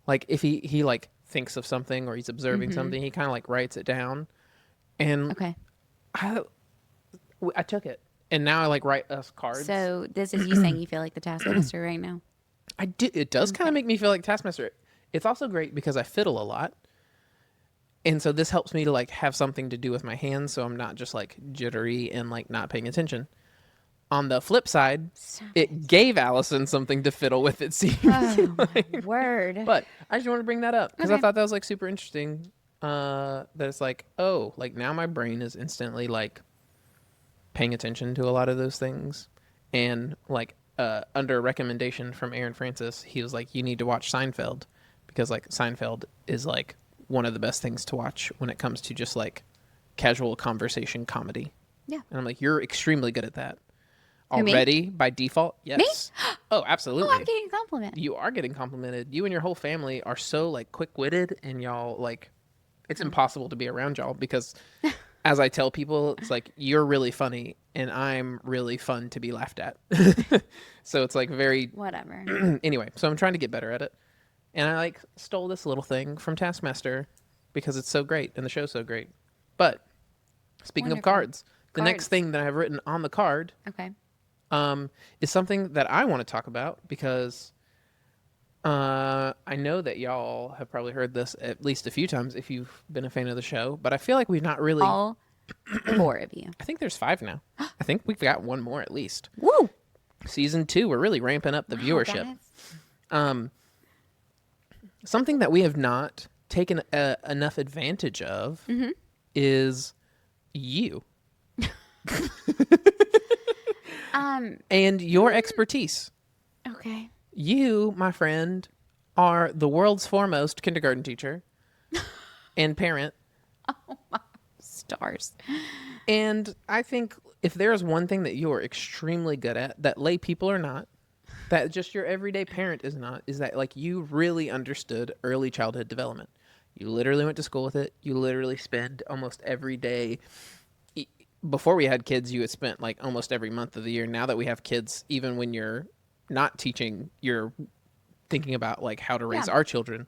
[SPEAKER 1] like if he like thinks of something or he's observing something, he kind of like writes it down. And
[SPEAKER 2] Okay.
[SPEAKER 1] I took it, and now I like write us cards.
[SPEAKER 2] So this is you saying you feel like the taskmaster right now?
[SPEAKER 1] I do. It does kind of make me feel like Taskmaster. It's also great because I fiddle a lot, and so this helps me to like have something to do with my hands, so I'm not just like jittery and like not paying attention. On the flip side, it gave Allison something to fiddle with. It seems.
[SPEAKER 2] Oh, word.
[SPEAKER 1] But I just want to bring that up because I
[SPEAKER 2] Okay.
[SPEAKER 1] thought that was like super interesting. That it's like, oh, like now my brain is instantly like paying attention to a lot of those things, and like under a recommendation from Aaron Francis, he was like, you need to watch Seinfeld, because like Seinfeld is like one of the best things to watch when it comes to just like casual conversation comedy.
[SPEAKER 2] Yeah.
[SPEAKER 1] And I'm like, you're extremely good at that
[SPEAKER 2] Who, me?
[SPEAKER 1] already by default. Yes. Oh, absolutely.
[SPEAKER 2] Oh, I'm getting a compliment.
[SPEAKER 1] You are getting complimented. You and your whole family are so like quick-witted, and y'all like, it's impossible to be around y'all because as I tell people, it's like, you're really funny and I'm really fun to be laughed at. So it's like very,
[SPEAKER 2] Whatever.
[SPEAKER 1] anyway, so I'm trying to get better at it. And I like stole this little thing from Taskmaster because it's so great and the show's so great. But speaking of
[SPEAKER 2] Wonderful.
[SPEAKER 1] cards, the next
[SPEAKER 2] Cards.
[SPEAKER 1] thing that I have written on the card
[SPEAKER 2] Okay.
[SPEAKER 1] is something that I want to talk about because I know that y'all have probably heard this at least a few times if you've been a fan of the show, but I feel like we've not really.
[SPEAKER 2] All 4 of you.
[SPEAKER 1] I think there's 5 now. I think we've got one more at least.
[SPEAKER 2] Woo!
[SPEAKER 1] Season 2, we're really ramping up the
[SPEAKER 2] Wow,
[SPEAKER 1] viewership.
[SPEAKER 2] guys.
[SPEAKER 1] Something that we have not taken enough advantage of is you and your expertise.
[SPEAKER 2] Okay.
[SPEAKER 1] You, my friend, are the world's foremost kindergarten teacher and parent.
[SPEAKER 2] Stars.
[SPEAKER 1] And I think if there's one thing that you are extremely good at, that lay people are not, that just your everyday parent is not, is that like you really understood early childhood development. You literally went to school with it. You literally spend almost every day. Before we had kids, you had spent like almost every month of the year. Now that we have kids, even when you're not teaching, you're thinking about like how to raise our children.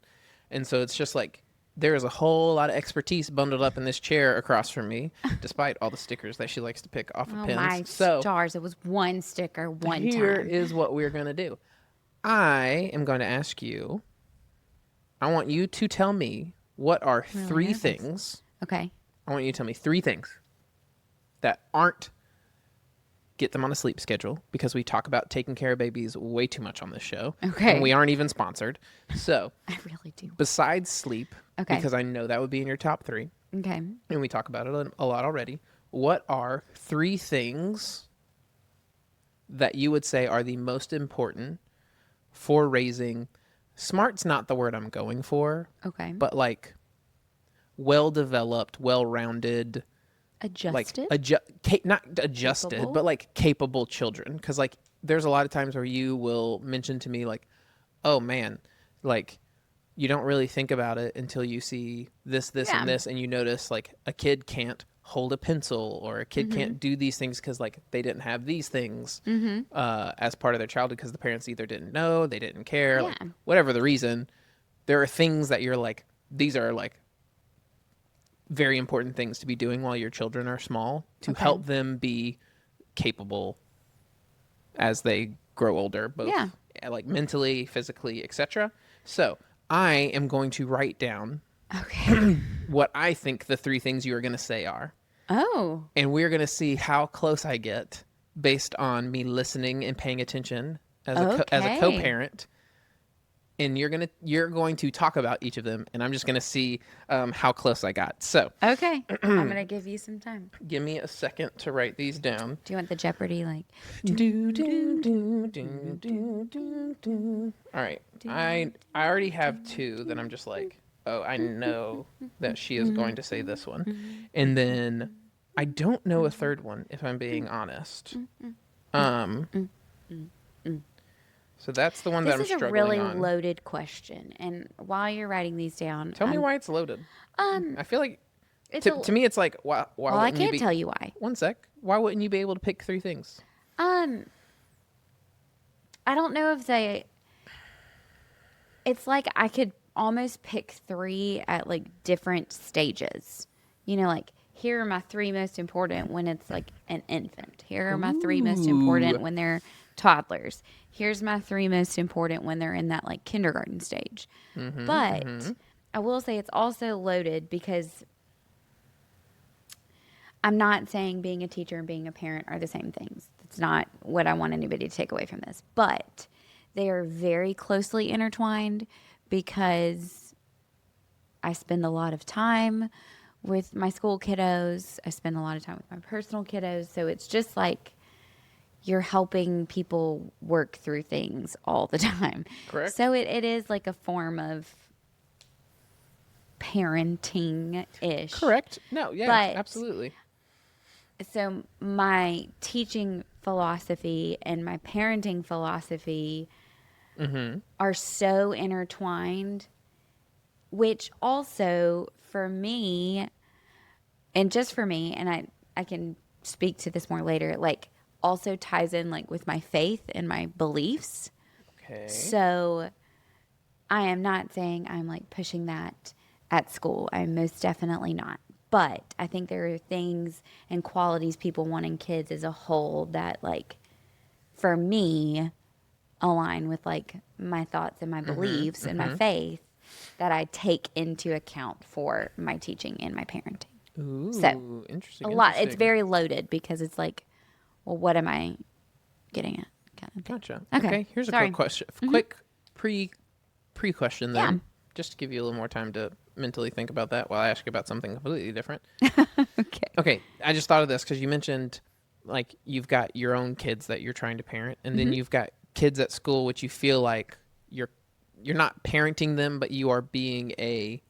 [SPEAKER 1] And so it's just like there is a whole lot of expertise bundled up in this chair across from me, despite all the stickers that she likes to pick off of
[SPEAKER 2] Oh
[SPEAKER 1] pins.
[SPEAKER 2] my
[SPEAKER 1] So
[SPEAKER 2] stars! It was one sticker, one
[SPEAKER 1] here
[SPEAKER 2] time.
[SPEAKER 1] is what we're going to do. I am going to ask you, I want you to tell me what are
[SPEAKER 2] Really
[SPEAKER 1] 3
[SPEAKER 2] nervous.
[SPEAKER 1] things.
[SPEAKER 2] Okay.
[SPEAKER 1] I want you to tell me 3 things that aren't get them on a sleep schedule, because we talk about taking care of babies way too much on this show.
[SPEAKER 2] Okay.
[SPEAKER 1] And we aren't even sponsored. So
[SPEAKER 2] I really do.
[SPEAKER 1] besides sleep,
[SPEAKER 2] Okay.
[SPEAKER 1] because I know that would be in your top 3,
[SPEAKER 2] Okay.
[SPEAKER 1] and we talk about it a lot already, what are 3 things that you would say are the most important for raising, smart's not the word I'm going for,
[SPEAKER 2] Okay.
[SPEAKER 1] but like well-developed, well-rounded,
[SPEAKER 2] Adjusted.
[SPEAKER 1] like not adjusted,
[SPEAKER 2] Capable?
[SPEAKER 1] but like capable children. Because like there's a lot of times where you will mention to me like, oh man, like you don't really think about it until you see this
[SPEAKER 2] Yeah.
[SPEAKER 1] and this, and you notice like a kid can't hold a pencil, or a kid can't do these things because like they didn't have these things as part of their childhood because the parents either didn't know, they didn't care, like
[SPEAKER 2] Yeah.
[SPEAKER 1] whatever the reason. There are things that you're like, these are like very important things to be doing while your children are small to
[SPEAKER 2] Okay.
[SPEAKER 1] help them be capable as they grow older, both
[SPEAKER 2] Yeah.
[SPEAKER 1] like mentally, physically, etc. So I am going to write down
[SPEAKER 2] Okay.
[SPEAKER 1] what I think the 3 things you are going to say are,
[SPEAKER 2] Oh.
[SPEAKER 1] and we're going to see how close I get based on me listening and paying attention as as a
[SPEAKER 2] Okay.
[SPEAKER 1] co-parent. And you're going to talk about each of them, and I'm just going to see how close I got. So
[SPEAKER 2] Okay. I'm gonna give you some time.
[SPEAKER 1] give me a second to write these down.
[SPEAKER 2] Do you want the Jeopardy like?
[SPEAKER 1] All right. I already have 2 that I'm just like, oh, I know that she is going to say this one. And then I don't know a third one, if I'm being honest. So that's the one that
[SPEAKER 2] This
[SPEAKER 1] I'm
[SPEAKER 2] is a
[SPEAKER 1] struggling
[SPEAKER 2] really
[SPEAKER 1] on.
[SPEAKER 2] loaded question, and while you're writing these down,
[SPEAKER 1] Tell me why it's loaded. I feel like
[SPEAKER 2] it's
[SPEAKER 1] to me it's like, why
[SPEAKER 2] well, I
[SPEAKER 1] wouldn't you
[SPEAKER 2] can't
[SPEAKER 1] be,
[SPEAKER 2] tell you why.
[SPEAKER 1] One sec. Why wouldn't you be able to pick 3 things?
[SPEAKER 2] I don't know if they. It's like I could almost pick 3 at like different stages. You know, like here are my 3 most important when it's like an infant. Here are my 3 most important when they're toddlers. Here's my 3 most important when they're in that like kindergarten stage. But I will say it's also loaded because I'm not saying being a teacher and being a parent are the same things. That's not what I want anybody to take away from this. But they are very closely intertwined because I spend a lot of time with my school kiddos. I spend a lot of time with my personal kiddos. So it's just like you're helping people work through things all the time.
[SPEAKER 1] Correct.
[SPEAKER 2] So it is like a form of parenting-ish.
[SPEAKER 1] Correct. No, yeah,
[SPEAKER 2] But-
[SPEAKER 1] absolutely.
[SPEAKER 2] So my teaching philosophy and my parenting philosophy are so intertwined, which also for me and just for me, and I can speak to this more later, like also ties in like with my faith and my beliefs.
[SPEAKER 1] Okay.
[SPEAKER 2] So I am not saying I'm like pushing that at school. I'm most definitely not. But I think there are things and qualities people want in kids as a whole that like for me align with like my thoughts and my beliefs and my faith that I take into account for my teaching and my parenting. So
[SPEAKER 1] Ooh,
[SPEAKER 2] a
[SPEAKER 1] interesting,
[SPEAKER 2] lot. It's
[SPEAKER 1] interesting.
[SPEAKER 2] very loaded because it's like, well, what am I getting at? Kind of thing.
[SPEAKER 1] Gotcha.
[SPEAKER 2] Okay.
[SPEAKER 1] Okay, here's a quick
[SPEAKER 2] Sorry.
[SPEAKER 1] question. Quick pre question
[SPEAKER 2] Yeah.
[SPEAKER 1] then, just to give you a little more time to mentally think about that while I ask you about something completely different.
[SPEAKER 2] Okay.
[SPEAKER 1] Okay, I just thought of this because you mentioned like you've got your own kids that you're trying to parent, and then you've got kids at school which you feel like you're not parenting them, but you are being a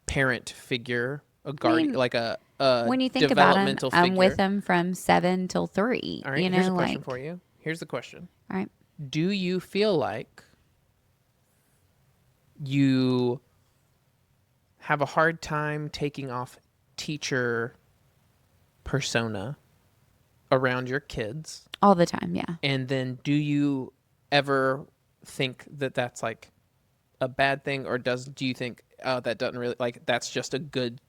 [SPEAKER 1] parent figure, a
[SPEAKER 2] I
[SPEAKER 1] guardian,
[SPEAKER 2] mean,
[SPEAKER 1] like a
[SPEAKER 2] when you think about them,
[SPEAKER 1] developmental
[SPEAKER 2] I'm with
[SPEAKER 1] figure.
[SPEAKER 2] them from 7 till 3.
[SPEAKER 1] All right,
[SPEAKER 2] You
[SPEAKER 1] here's a
[SPEAKER 2] know,
[SPEAKER 1] question for
[SPEAKER 2] like,
[SPEAKER 1] you. Here's the question.
[SPEAKER 2] all right.
[SPEAKER 1] Do you feel like you have a hard time taking off teacher persona around your kids?
[SPEAKER 2] All the time. Yeah.
[SPEAKER 1] And then do you ever think that that's like a bad thing, or do you think, oh, that doesn't really, like, that's just a good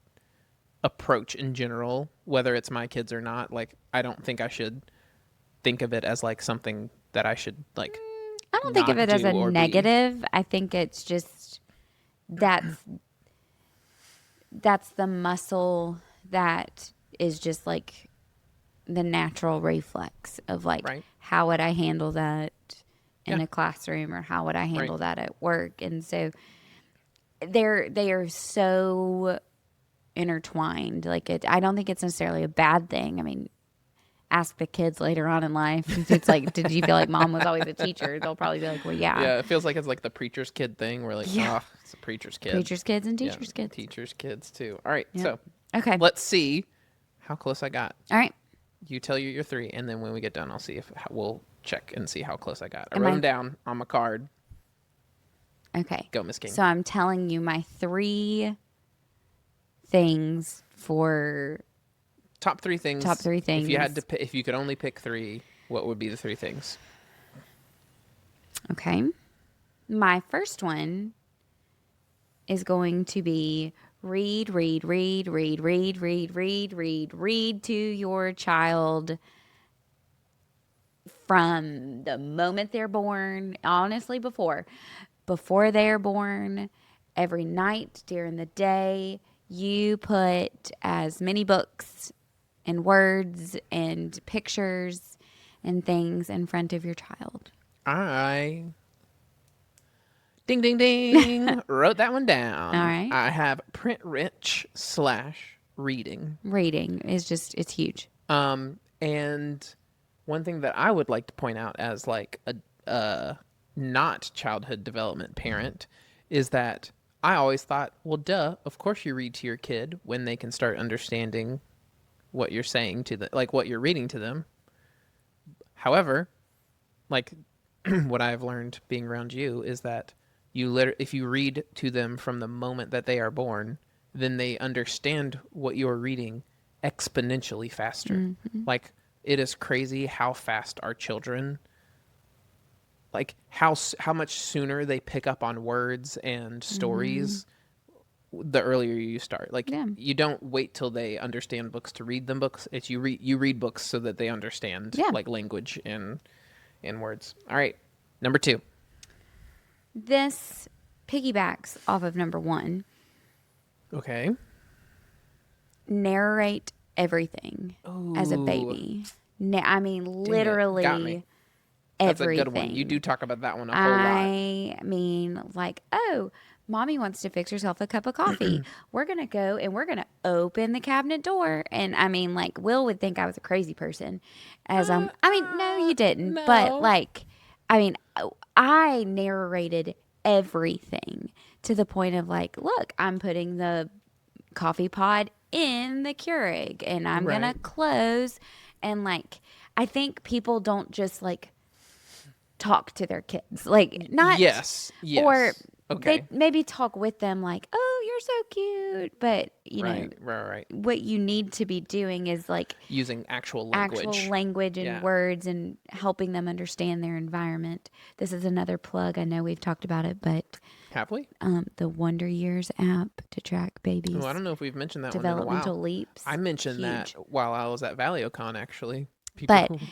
[SPEAKER 1] approach in general, whether it's my kids or not? Like, I don't think I should think of it as like something that I should like
[SPEAKER 2] I don't think of
[SPEAKER 1] not
[SPEAKER 2] it as
[SPEAKER 1] do
[SPEAKER 2] a
[SPEAKER 1] or be.
[SPEAKER 2] negative. I think it's just that's the muscle that is just like the natural reflex of like
[SPEAKER 1] Right.
[SPEAKER 2] how would I handle that in
[SPEAKER 1] Yeah.
[SPEAKER 2] a classroom or how would I
[SPEAKER 1] Right.
[SPEAKER 2] handle that at work. And so they are so intertwined. Like I don't think it's necessarily a bad thing. I mean, ask the kids later on in life. It's like, did you feel like mom was always a teacher? They'll probably be like, well, yeah.
[SPEAKER 1] Yeah, it feels like it's like the preacher's kid thing. We're like,
[SPEAKER 2] Yeah.
[SPEAKER 1] oh, it's a preacher's kid.
[SPEAKER 2] Preachers' kids and
[SPEAKER 1] Yeah,
[SPEAKER 2] teachers' kids.
[SPEAKER 1] teachers' kids too. All right,
[SPEAKER 2] Yeah.
[SPEAKER 1] so
[SPEAKER 2] Okay.
[SPEAKER 1] let's see how close I got.
[SPEAKER 2] All right.
[SPEAKER 1] You tell you your three, and then when we get done, I'll see if we'll check and see how close I got. I
[SPEAKER 2] Am
[SPEAKER 1] wrote
[SPEAKER 2] I-
[SPEAKER 1] them down on my card.
[SPEAKER 2] Okay.
[SPEAKER 1] Go, Miss King.
[SPEAKER 2] So I'm telling you my 3 things for
[SPEAKER 1] Top 3 things.
[SPEAKER 2] top 3
[SPEAKER 1] If you had
[SPEAKER 2] things.
[SPEAKER 1] to, if you could only pick 3, what would be the 3 things?
[SPEAKER 2] Okay. My first one is going to be read to your child from the moment they're born. Honestly, before they're born, every night during the day, you put as many books and words and pictures and things in front of your child.
[SPEAKER 1] I ding ding ding wrote that one down.
[SPEAKER 2] All right.
[SPEAKER 1] I have print rich / reading.
[SPEAKER 2] Reading is just, it's huge.
[SPEAKER 1] And one thing that I would like to point out as like a not childhood development parent is that I always thought, well, duh, of course you read to your kid when they can start understanding what you're saying to them, like what you're reading to them. However, like what I've learned being around you is that if you read to them from the moment that they are born, then they understand what you're reading exponentially faster. Like, it is crazy how fast our children, like how much sooner they pick up on words and stories the earlier you start. Like,
[SPEAKER 2] Yeah.
[SPEAKER 1] you don't wait till they understand books to read them books. It's you read books so that they understand
[SPEAKER 2] Yeah.
[SPEAKER 1] like language and words. All right. Number 2.
[SPEAKER 2] This piggybacks off of number 1.
[SPEAKER 1] Okay.
[SPEAKER 2] Narrate everything as a
[SPEAKER 1] Ooh.
[SPEAKER 2] baby. I mean, literally
[SPEAKER 1] Got me. That's
[SPEAKER 2] everything.
[SPEAKER 1] a good one. You do talk about that one a whole lot.
[SPEAKER 2] I mean, like, oh, mommy wants to fix herself a cup of coffee. We're going to go and we're going to open the cabinet door. And I mean, like, Will would think I was a crazy person I mean, no, you didn't.
[SPEAKER 1] no.
[SPEAKER 2] But like, I mean, I narrated everything to the point of like, look, I'm putting the coffee pod in the Keurig and I'm going to
[SPEAKER 1] Right.
[SPEAKER 2] close. And like, I think people don't just like talk to their kids. Like, not.
[SPEAKER 1] Yes.
[SPEAKER 2] Or
[SPEAKER 1] Okay.
[SPEAKER 2] maybe talk with them like, "Oh, you're so cute," but
[SPEAKER 1] Right.
[SPEAKER 2] what you need to be doing is like
[SPEAKER 1] Using actual
[SPEAKER 2] actual
[SPEAKER 1] language.
[SPEAKER 2] language and
[SPEAKER 1] Yeah.
[SPEAKER 2] words and helping them understand their environment. This is another plug. I know we've talked about it, but
[SPEAKER 1] Have we?
[SPEAKER 2] the Wonder Years app to track
[SPEAKER 1] Oh, I
[SPEAKER 2] babies'
[SPEAKER 1] don't know if we've mentioned that one in a while.
[SPEAKER 2] developmental leaps.
[SPEAKER 1] I mentioned
[SPEAKER 2] Huge.
[SPEAKER 1] that while I was at ValioCon, actually.
[SPEAKER 2] But
[SPEAKER 1] People.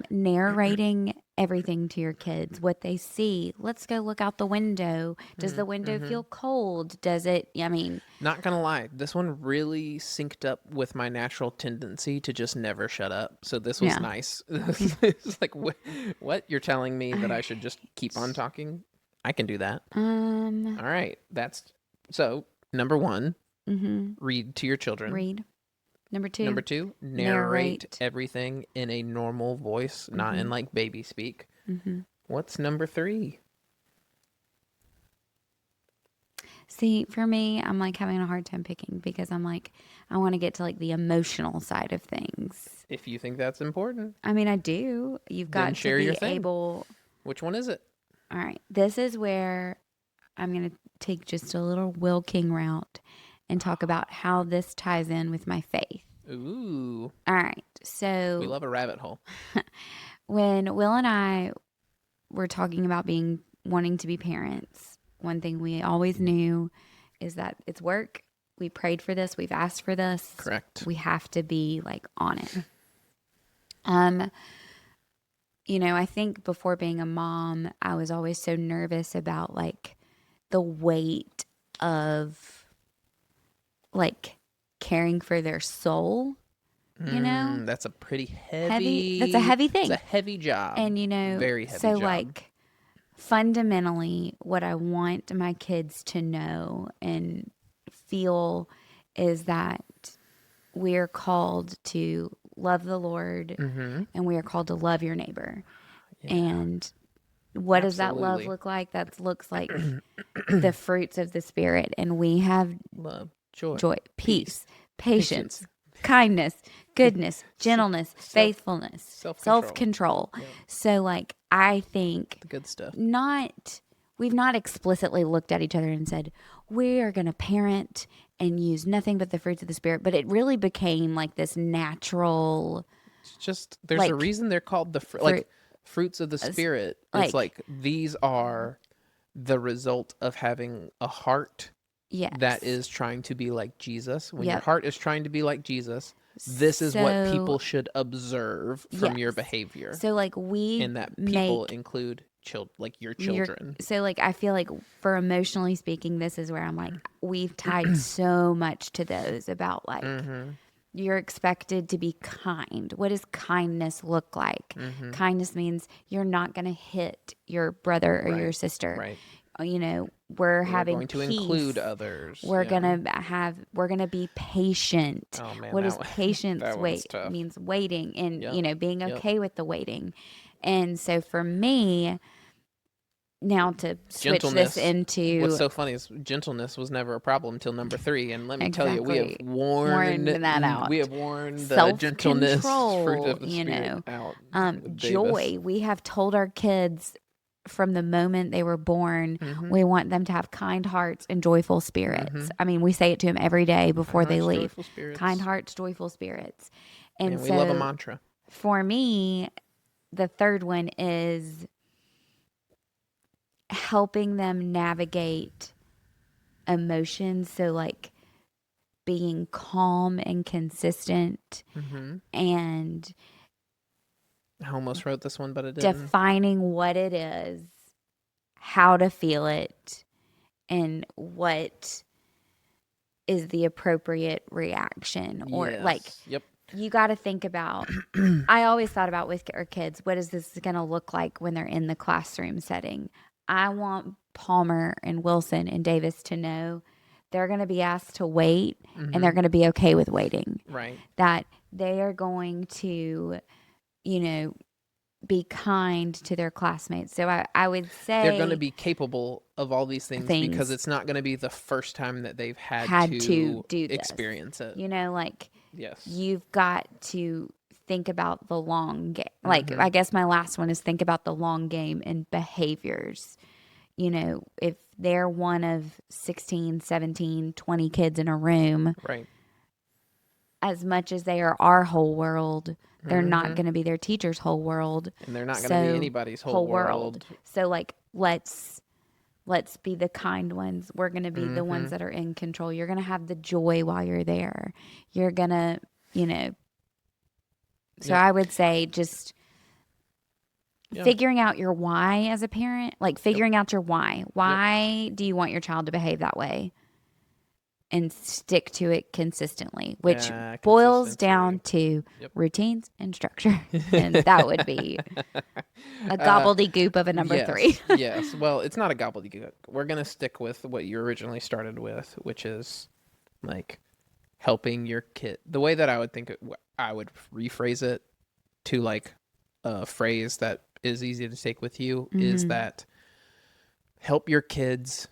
[SPEAKER 2] narrating everything to your kids, what they see. Let's go look out the window. Does the window feel cold? Does it, I mean,
[SPEAKER 1] Not gonna lie, this one really synced up with my natural tendency to just never shut up. So this was
[SPEAKER 2] yeah.
[SPEAKER 1] nice. It's like, what? You're telling me that I should just keep on talking? I can do that. All right. That's so number one, read to your children.
[SPEAKER 2] Read. Number
[SPEAKER 1] Number
[SPEAKER 2] 2,
[SPEAKER 1] two, narrate
[SPEAKER 2] narrate.
[SPEAKER 1] everything in a normal voice, not in like baby speak. What's number 3?
[SPEAKER 2] See, for me, I'm like having a hard time picking because I'm like, I want to get to like the emotional side of things.
[SPEAKER 1] If you think that's important,
[SPEAKER 2] I mean, I do. You've
[SPEAKER 1] then
[SPEAKER 2] got to
[SPEAKER 1] share your
[SPEAKER 2] be
[SPEAKER 1] thing.
[SPEAKER 2] able.
[SPEAKER 1] Which one is it?
[SPEAKER 2] All right. This is where I'm going to take just a little Will King route and talk about how this ties in with my faith.
[SPEAKER 1] Ooh,
[SPEAKER 2] All right.
[SPEAKER 1] we
[SPEAKER 2] So
[SPEAKER 1] love a rabbit hole.
[SPEAKER 2] when Will and I were talking about wanting to be parents, one thing we always knew is that it's work. We prayed for this. We've asked for this.
[SPEAKER 1] Correct.
[SPEAKER 2] We have to be like on it. I think before being a mom, I was always so nervous about like the weight of like caring for their soul,
[SPEAKER 1] That's a pretty heavy.
[SPEAKER 2] That's a heavy thing.
[SPEAKER 1] It's a heavy job.
[SPEAKER 2] And
[SPEAKER 1] very heavy
[SPEAKER 2] so
[SPEAKER 1] job.
[SPEAKER 2] like fundamentally what I want my kids to know and feel is that we're called to love the Lord and we are called to love your neighbor. Yeah. And what does that love look like? That looks like the fruits of the Spirit. And we have
[SPEAKER 1] love, joy,
[SPEAKER 2] peace, patience, kindness, goodness, gentleness, faithfulness, self-control. Yep. So like, I think
[SPEAKER 1] the good stuff.
[SPEAKER 2] We've not explicitly looked at each other and said, we are going to parent and use nothing but the fruits of the Spirit. But it really became like this natural.
[SPEAKER 1] It's just, there's a reason they're called fruits of the Spirit. It's like these are the result of having a heart that is trying to be like Jesus. When your heart is trying to be like Jesus, this is what people should observe from your behavior.
[SPEAKER 2] So like
[SPEAKER 1] and that people include your children.
[SPEAKER 2] So like I feel like for emotionally speaking, this is where I'm like, we've tied so much to those about like you're expected to be kind. What does kindness look like? Kindness means you're not going to hit your brother or your sister.
[SPEAKER 1] Right.
[SPEAKER 2] We're having
[SPEAKER 1] going to
[SPEAKER 2] peace.
[SPEAKER 1] Include others.
[SPEAKER 2] We're gonna be patient.
[SPEAKER 1] Oh man,
[SPEAKER 2] what does patience means waiting and being okay with the waiting. And so for me, now to switch this into
[SPEAKER 1] what's so funny is gentleness was never a problem until number 3, and let me tell you, we have worn
[SPEAKER 2] that out.
[SPEAKER 1] We have worn the gentleness fruit of the Spirit out.
[SPEAKER 2] Joy. We have told our kids from the moment they were born, we want them to have kind hearts and joyful spirits. I mean, we say it to them every day before they leave. Kind hearts, joyful spirits. And
[SPEAKER 1] we love a mantra.
[SPEAKER 2] For me, the third one is helping them navigate emotions. So like being calm and consistent and
[SPEAKER 1] I almost wrote this one, but it didn't.
[SPEAKER 2] Defining what it is, how to feel it, and what is the appropriate reaction. Or you got to think about, I always thought about with our kids, what is this going to look like when they're in the classroom setting? I want Palmer and Wilson and Davis to know they're going to be asked to wait and they're going to be okay with waiting.
[SPEAKER 1] Right.
[SPEAKER 2] That they are going to be kind to their classmates. So I would say
[SPEAKER 1] they're going to be capable of all these things because it's not going to be the first time that they've had to do experience it.
[SPEAKER 2] You've got to think about the long game. Like, I guess my last one is think about the long game and behaviors. if they're one of 16, 17, 20 kids in a room,
[SPEAKER 1] Right.
[SPEAKER 2] as much as they are our whole world, they're not
[SPEAKER 1] Mm-hmm.
[SPEAKER 2] going to be their teacher's whole world.
[SPEAKER 1] And they're not going to be anybody's whole world.
[SPEAKER 2] So like let's be the kind ones. We're going to be the ones that are in control. You're going to have the joy while you're there. You're going to, so
[SPEAKER 1] Yep.
[SPEAKER 2] I would say just
[SPEAKER 1] Yeah.
[SPEAKER 2] figuring out your why as a parent, like figuring out your why. Why do you want your child to behave that way? And stick to it consistently, which
[SPEAKER 1] Yeah,
[SPEAKER 2] boils
[SPEAKER 1] consistency.
[SPEAKER 2] down to
[SPEAKER 1] Yep.
[SPEAKER 2] routines and structure. And that would be a gobbledygook of a number
[SPEAKER 1] yes,
[SPEAKER 2] 3.
[SPEAKER 1] Yes. Well, it's not a gobbledygook. We're going to stick with what you originally started with, which is like helping your kid. The way that I would I would rephrase it to like a phrase that is easy to take with you is that help your kids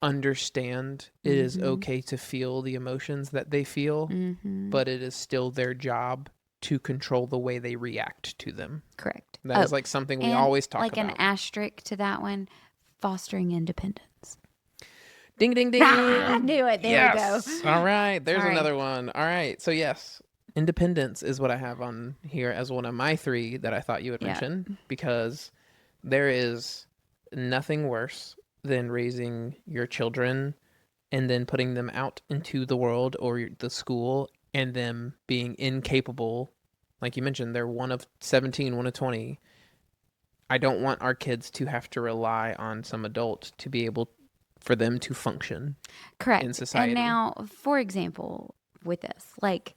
[SPEAKER 1] understand it is okay to feel the emotions that they feel, but it is still their job to control the way they react to them.
[SPEAKER 2] Correct.
[SPEAKER 1] That is like something we always talk
[SPEAKER 2] like
[SPEAKER 1] about.
[SPEAKER 2] Like an asterisk to that one, fostering independence.
[SPEAKER 1] Ding, ding, ding.
[SPEAKER 2] I knew it. There we go.
[SPEAKER 1] All right. There's
[SPEAKER 2] Sorry.
[SPEAKER 1] another one. All right. So, yes, independence is what I have on here as one of my 3 that I thought you would mention, because there is nothing worse than raising your children and then putting them out into the world or the school and them being incapable. Like you mentioned, they're one of 17, one of 20. I don't want our kids to have to rely on some adult to be able for them to function.
[SPEAKER 2] Correct.
[SPEAKER 1] In society.
[SPEAKER 2] And now, for example, with this, like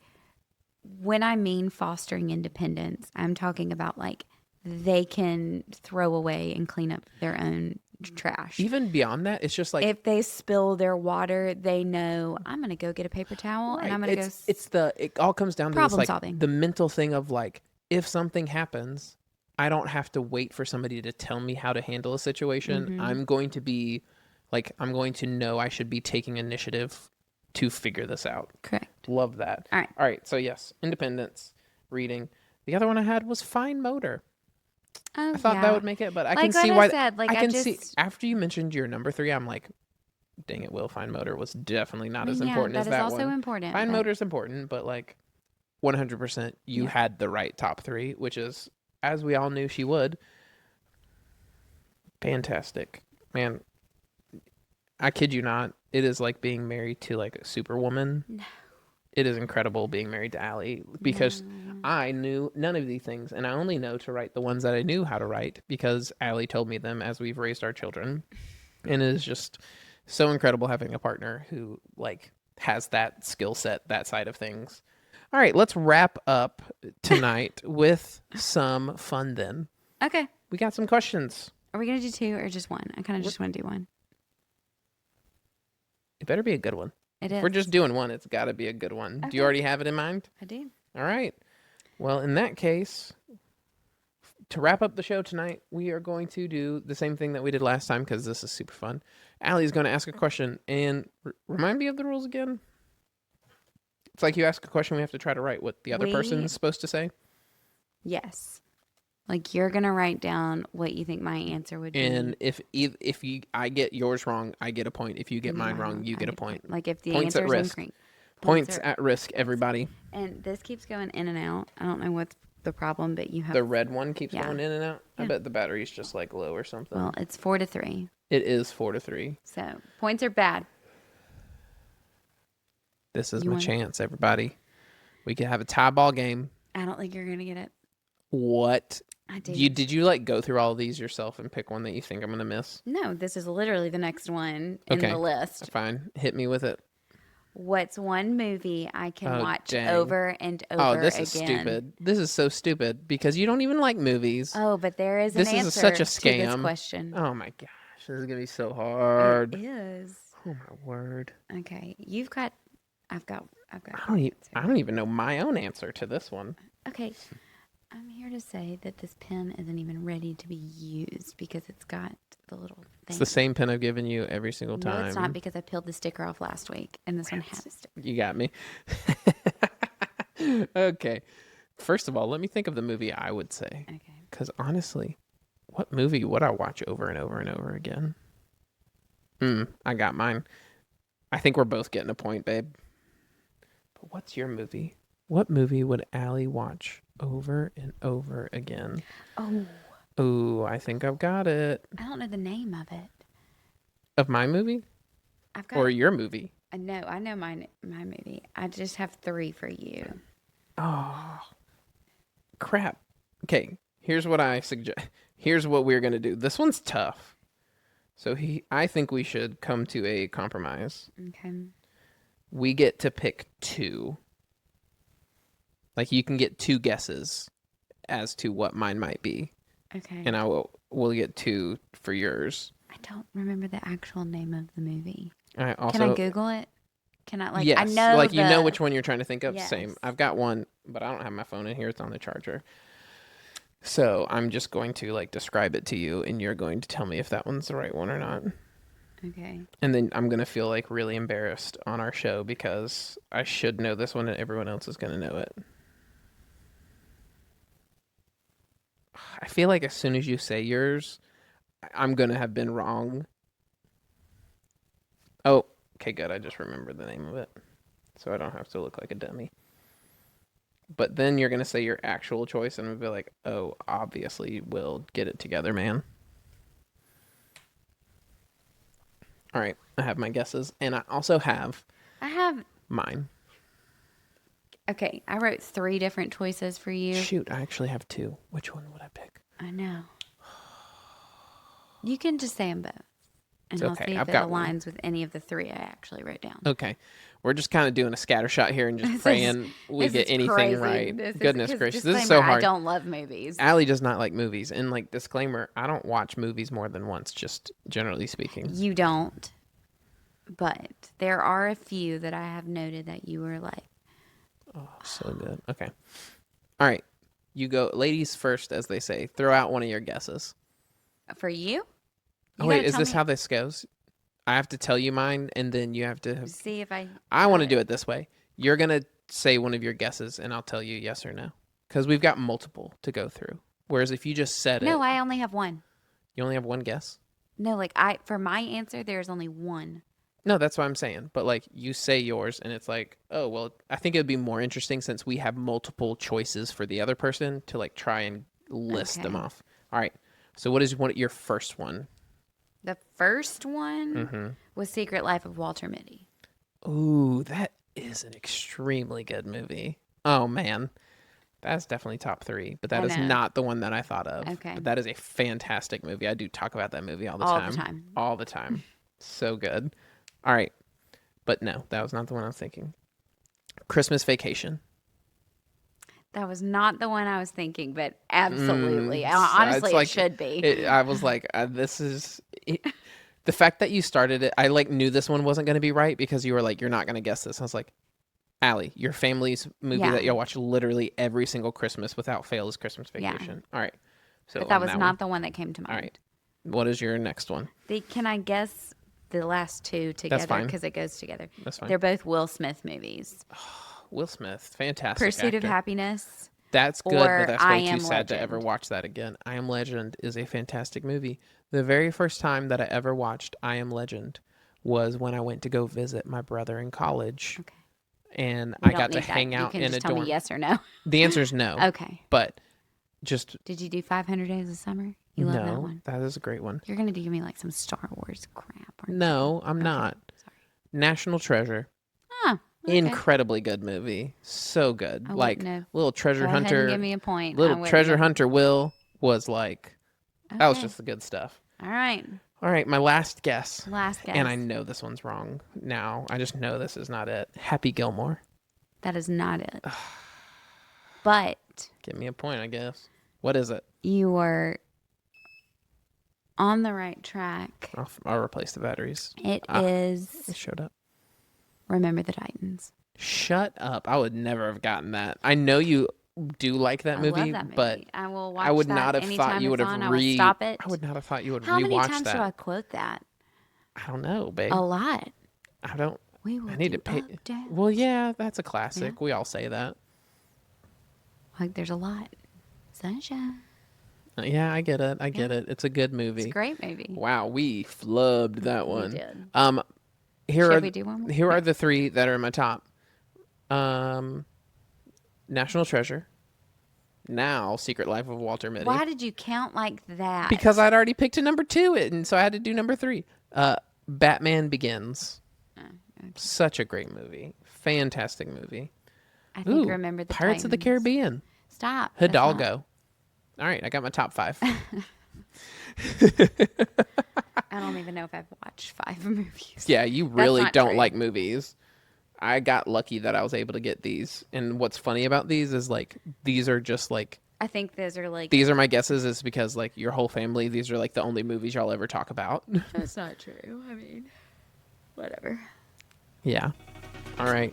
[SPEAKER 2] when I mean fostering independence, I'm talking about like they can throw away and clean up their own trash.
[SPEAKER 1] Even beyond that, it's just like
[SPEAKER 2] if they spill their water, they know I'm going to go get a paper towel and I'm going to go.
[SPEAKER 1] It all comes down to
[SPEAKER 2] problem
[SPEAKER 1] this, like,
[SPEAKER 2] solving.
[SPEAKER 1] The mental thing of like, if something happens, I don't have to wait for somebody to tell me how to handle a situation. I'm going to be like, I'm going to know I should be taking initiative to figure this out.
[SPEAKER 2] Correct.
[SPEAKER 1] Love that.
[SPEAKER 2] All
[SPEAKER 1] right. So yes, independence, reading. The other one I had was fine motor. I thought that would make it, but I can see why. I can see after you mentioned your number 3, I'm like, dang it, Will, fine motor was definitely not as important as that one.
[SPEAKER 2] That is also important.
[SPEAKER 1] Fine motor is important, but like 100%, you had the right top 3, which is, as we all knew she would. Fantastic. Man, I kid you not. It is like being married to like a superwoman. No. It is incredible being married to Allie because I knew none of these things, and I only know to write the ones that I knew how to write because Allie told me them as we've raised our children. And it is just so incredible having a partner who like has that skill set, that side of things. All right, let's wrap up tonight with some fun then.
[SPEAKER 2] Okay.
[SPEAKER 1] We got some questions.
[SPEAKER 2] Are we going to do 2 or just 1? I kind of just want to do 1.
[SPEAKER 1] It better be a good one.
[SPEAKER 2] It is.
[SPEAKER 1] If we're just doing one, it's got to be a good one.
[SPEAKER 2] Okay.
[SPEAKER 1] Do you already have it in mind?
[SPEAKER 2] I do.
[SPEAKER 1] All right. Well, in that case, to wrap up the show tonight, we are going to do the same thing that we did last time because this is super fun. Allie's going to ask a question and remind me of the rules again. It's like you ask a question, we have to try to write what the other person is supposed to say.
[SPEAKER 2] Yes. Like you're going to write down what you think my answer would be.
[SPEAKER 1] And if I get yours wrong, I get a point. If you get mine wrong, you get a point.
[SPEAKER 2] Like if the
[SPEAKER 1] points
[SPEAKER 2] answer
[SPEAKER 1] at
[SPEAKER 2] is
[SPEAKER 1] risk. Points at risk, everybody.
[SPEAKER 2] And this keeps going in and out. I don't know what's the problem, but you have
[SPEAKER 1] the red one keeps going in and out. I bet the battery's just like low or something.
[SPEAKER 2] Well, it's 4-3.
[SPEAKER 1] It is 4-3.
[SPEAKER 2] So points are bad.
[SPEAKER 1] This is my chance, everybody. We could have a tie ball game.
[SPEAKER 2] I don't think you're gonna get it.
[SPEAKER 1] What?
[SPEAKER 2] I did.
[SPEAKER 1] Did you like go through all of these yourself and pick one that you think I'm gonna miss?
[SPEAKER 2] No, this is literally the next one in the list.
[SPEAKER 1] Fine, hit me with it.
[SPEAKER 2] What's one movie I can watch over and over again?
[SPEAKER 1] Oh, this is stupid. This is so stupid because you don't even like movies.
[SPEAKER 2] Oh, but there is an answer
[SPEAKER 1] This is such a scam.
[SPEAKER 2] To this question.
[SPEAKER 1] Oh my gosh, this is gonna be so hard.
[SPEAKER 2] It is.
[SPEAKER 1] Oh my word.
[SPEAKER 2] Okay, I've got.
[SPEAKER 1] I don't even know my own answer to this one.
[SPEAKER 2] Okay, I'm here to say that this pen isn't even ready to be used because it's got the little thing.
[SPEAKER 1] It's the same pen I've given you every single time.
[SPEAKER 2] No, it's not because I peeled the sticker off last week and this one had a sticker.
[SPEAKER 1] You got me. Okay. First of all, let me think of the movie I would say.
[SPEAKER 2] Okay.
[SPEAKER 1] Because honestly, what movie would I watch over and over and over again? I got mine. I think we're both getting a point, babe. But what's your movie? What movie would Allie watch over and over again?
[SPEAKER 2] Oh,
[SPEAKER 1] Ooh, I think I've got it.
[SPEAKER 2] I don't know the name of it.
[SPEAKER 1] Of my movie
[SPEAKER 2] I've got.
[SPEAKER 1] or your movie?
[SPEAKER 2] No, I know my movie. I just have three for you.
[SPEAKER 1] Oh, crap. Okay, here's what I suggest. Here's what we're gonna do. This one's tough. So I think we should come to a compromise.
[SPEAKER 2] Okay.
[SPEAKER 1] We get to pick two. Like you can get two guesses as to what mine might be,
[SPEAKER 2] Okay.
[SPEAKER 1] and we'll get two for yours.
[SPEAKER 2] I don't remember the actual name of the movie.
[SPEAKER 1] I also
[SPEAKER 2] Can I Google it? Can I
[SPEAKER 1] yes,
[SPEAKER 2] I know
[SPEAKER 1] like you know which one you're trying to think of.
[SPEAKER 2] Yes.
[SPEAKER 1] Same. I've got one, but I don't have my phone in here. It's on the charger. So I'm just going to like describe it to you, and you're going to tell me if that one's the right one or not.
[SPEAKER 2] Okay.
[SPEAKER 1] And then I'm gonna feel like really embarrassed on our show because I should know this one, and everyone else is gonna know it. I feel like as soon as you say yours, I'm gonna have been wrong. Oh, okay, good. I just remembered the name of it, so I don't have to look like a dummy. But then you're gonna say your actual choice, and I'm gonna be like, "Oh, obviously, we'll get it together, man." All right, I have my guesses, and I also have
[SPEAKER 2] I have.
[SPEAKER 1] mine.
[SPEAKER 2] Okay, I wrote three different choices for you.
[SPEAKER 1] Shoot, I actually have two. Which one would I pick?
[SPEAKER 2] I know. You can just say them both, and
[SPEAKER 1] It's
[SPEAKER 2] I'll
[SPEAKER 1] okay.
[SPEAKER 2] see if
[SPEAKER 1] I've
[SPEAKER 2] it
[SPEAKER 1] got one.
[SPEAKER 2] aligns with any of the three I actually wrote down.
[SPEAKER 1] Okay, we're just kind of doing a scatter shot here and just praying we
[SPEAKER 2] This
[SPEAKER 1] get
[SPEAKER 2] is
[SPEAKER 1] anything
[SPEAKER 2] crazy.
[SPEAKER 1] right.
[SPEAKER 2] This is-
[SPEAKER 1] Goodness
[SPEAKER 2] 'cause
[SPEAKER 1] gracious, this is
[SPEAKER 2] disclaimer,
[SPEAKER 1] so hard.
[SPEAKER 2] I don't love movies.
[SPEAKER 1] Allie does not like movies, and like disclaimer, I don't watch movies more than once, just generally speaking.
[SPEAKER 2] You don't, but there are a few that I have noted that you were like,
[SPEAKER 1] Oh, so good. Okay, all right, you go, ladies first, as they say. Throw out one of your guesses.
[SPEAKER 2] for you.
[SPEAKER 1] Oh wait, is this how this goes? I have to tell you mine, and then you have to
[SPEAKER 2] See if I.
[SPEAKER 1] I want to do it this way. You're gonna say one of your guesses, and I'll tell you yes or no, because we've got multiple to go through. Whereas if you just said
[SPEAKER 2] No,
[SPEAKER 1] it,
[SPEAKER 2] I only have one.
[SPEAKER 1] you only have one guess.
[SPEAKER 2] No, like for my answer, there's only one.
[SPEAKER 1] No, that's what I'm saying. But like you say yours, and it's like, oh well, I think it would be more interesting since we have multiple choices for the other person to like try and list them
[SPEAKER 2] Okay.
[SPEAKER 1] off. All right. So what is your first one?
[SPEAKER 2] The first one was Secret Life of Walter Mitty.
[SPEAKER 1] Ooh, that is an extremely good movie. Oh man. That's definitely top three, but that
[SPEAKER 2] I
[SPEAKER 1] is
[SPEAKER 2] know.
[SPEAKER 1] not the one that I thought of.
[SPEAKER 2] Okay.
[SPEAKER 1] But that is a fantastic movie. I do talk about that movie all the
[SPEAKER 2] All
[SPEAKER 1] time.
[SPEAKER 2] the time.
[SPEAKER 1] All the time. So good. All right. But no, that was not the one I was thinking. Christmas Vacation.
[SPEAKER 2] That was not the one I was thinking, but absolutely.
[SPEAKER 1] So
[SPEAKER 2] Honestly,
[SPEAKER 1] it's like-
[SPEAKER 2] it should be.
[SPEAKER 1] I was like, this is... the fact that you started it, I like knew this one wasn't going to be right because you were like, you're not going to guess this. I was like, Allie, your family's movie
[SPEAKER 2] Yeah.
[SPEAKER 1] that you'll watch literally every single Christmas without fail is Christmas
[SPEAKER 2] Yeah.
[SPEAKER 1] Vacation. All right. So
[SPEAKER 2] But that
[SPEAKER 1] on
[SPEAKER 2] was
[SPEAKER 1] that
[SPEAKER 2] not
[SPEAKER 1] one.
[SPEAKER 2] the one that came to mind.
[SPEAKER 1] All right. What is your next one?
[SPEAKER 2] Can I guess the last two together?
[SPEAKER 1] fine.
[SPEAKER 2] Because it goes together.
[SPEAKER 1] That's fine.
[SPEAKER 2] They're both Will Smith movies.
[SPEAKER 1] Will Smith, fantastic
[SPEAKER 2] Pursuit of
[SPEAKER 1] actor.
[SPEAKER 2] Happiness.
[SPEAKER 1] That's good,
[SPEAKER 2] or
[SPEAKER 1] but that's
[SPEAKER 2] I
[SPEAKER 1] way too
[SPEAKER 2] Am
[SPEAKER 1] sad to ever
[SPEAKER 2] Legend.
[SPEAKER 1] watch that again. I Am Legend is a fantastic movie. The very first time that I ever watched I Am Legend was when I went to go visit my brother in college,
[SPEAKER 2] Okay.
[SPEAKER 1] and
[SPEAKER 2] We
[SPEAKER 1] I
[SPEAKER 2] don't
[SPEAKER 1] got to
[SPEAKER 2] need that.
[SPEAKER 1] hang out
[SPEAKER 2] You can
[SPEAKER 1] in
[SPEAKER 2] just
[SPEAKER 1] a
[SPEAKER 2] tell
[SPEAKER 1] dorm.
[SPEAKER 2] me yes or no.
[SPEAKER 1] The answer is no.
[SPEAKER 2] Okay.
[SPEAKER 1] But just
[SPEAKER 2] Did you do 500 Days of Summer? You love that
[SPEAKER 1] no.
[SPEAKER 2] one.
[SPEAKER 1] That is a great one.
[SPEAKER 2] You're gonna give me like some Star Wars crap. Aren't
[SPEAKER 1] No, I'm
[SPEAKER 2] Okay.
[SPEAKER 1] not.
[SPEAKER 2] Sorry.
[SPEAKER 1] National Treasure.
[SPEAKER 2] Ah, okay.
[SPEAKER 1] Incredibly good movie. So good.
[SPEAKER 2] I
[SPEAKER 1] Like
[SPEAKER 2] wouldn't have.
[SPEAKER 1] little treasure
[SPEAKER 2] Go ahead
[SPEAKER 1] hunter.
[SPEAKER 2] and give me a point. I
[SPEAKER 1] Little
[SPEAKER 2] wouldn't
[SPEAKER 1] treasure
[SPEAKER 2] have-
[SPEAKER 1] hunter Will was like that was
[SPEAKER 2] Okay.
[SPEAKER 1] just the good stuff.
[SPEAKER 2] All right.
[SPEAKER 1] All right, my last guess.
[SPEAKER 2] Last guess.
[SPEAKER 1] And I know this one's wrong now. I just know this is not it. Happy Gilmore.
[SPEAKER 2] That is not it. But
[SPEAKER 1] Give me a point, I guess. What is it?
[SPEAKER 2] you were on the right track.
[SPEAKER 1] I'll replace the batteries.
[SPEAKER 2] It
[SPEAKER 1] It
[SPEAKER 2] is
[SPEAKER 1] showed up.
[SPEAKER 2] Remember the Titans.
[SPEAKER 1] Shut up. I would never have gotten that. I know you do like that
[SPEAKER 2] I
[SPEAKER 1] movie,
[SPEAKER 2] love that movie.
[SPEAKER 1] but
[SPEAKER 2] I will watch
[SPEAKER 1] I would
[SPEAKER 2] that
[SPEAKER 1] not have
[SPEAKER 2] anytime
[SPEAKER 1] thought you would
[SPEAKER 2] it's
[SPEAKER 1] have
[SPEAKER 2] on. I will stop it.
[SPEAKER 1] I would not have thought you would
[SPEAKER 2] How many
[SPEAKER 1] rewatch
[SPEAKER 2] times
[SPEAKER 1] that.
[SPEAKER 2] do I quote that?
[SPEAKER 1] I don't know, babe.
[SPEAKER 2] A lot.
[SPEAKER 1] I don't.
[SPEAKER 2] We will
[SPEAKER 1] I need
[SPEAKER 2] do
[SPEAKER 1] to pay.
[SPEAKER 2] updates.
[SPEAKER 1] Well, yeah, that's a classic. We all say that.
[SPEAKER 2] Like there's a lot. Sunshine.
[SPEAKER 1] Yeah, I get it. I get it. It's a good
[SPEAKER 2] It's a
[SPEAKER 1] movie.
[SPEAKER 2] great movie.
[SPEAKER 1] Wow, we flubbed that
[SPEAKER 2] We
[SPEAKER 1] one.
[SPEAKER 2] did.
[SPEAKER 1] Here
[SPEAKER 2] Should
[SPEAKER 1] are
[SPEAKER 2] we do one more?
[SPEAKER 1] here are the three that are in my top. Um, National Treasure. Now, Secret Life of Walter Mitty.
[SPEAKER 2] Why did you count like that?
[SPEAKER 1] Because I'd already picked a number 2, and so I had to do number 3. Batman Begins.
[SPEAKER 2] Okay.
[SPEAKER 1] Such a great movie. Fantastic movie.
[SPEAKER 2] I think remember the
[SPEAKER 1] Pirates of the
[SPEAKER 2] Titans.
[SPEAKER 1] Caribbean.
[SPEAKER 2] Stop. That's
[SPEAKER 1] Hidalgo. All right, I got my top 5.
[SPEAKER 2] I don't even know if I've watched 5 movies.
[SPEAKER 1] Yeah, you really
[SPEAKER 2] not
[SPEAKER 1] don't
[SPEAKER 2] true.
[SPEAKER 1] like movies. I got lucky that I was able to get these. And what's funny about these is like these are just like
[SPEAKER 2] I think those are like.
[SPEAKER 1] these are my guesses is because like your whole family, these are like the only movies y'all ever talk about.
[SPEAKER 2] That's not true. I mean, whatever.
[SPEAKER 1] Yeah. All right.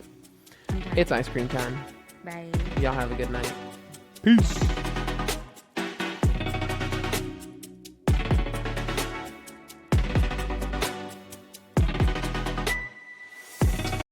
[SPEAKER 2] Okay.
[SPEAKER 1] It's ice cream time.
[SPEAKER 2] Bye.
[SPEAKER 1] Y'all have a good night. Peace.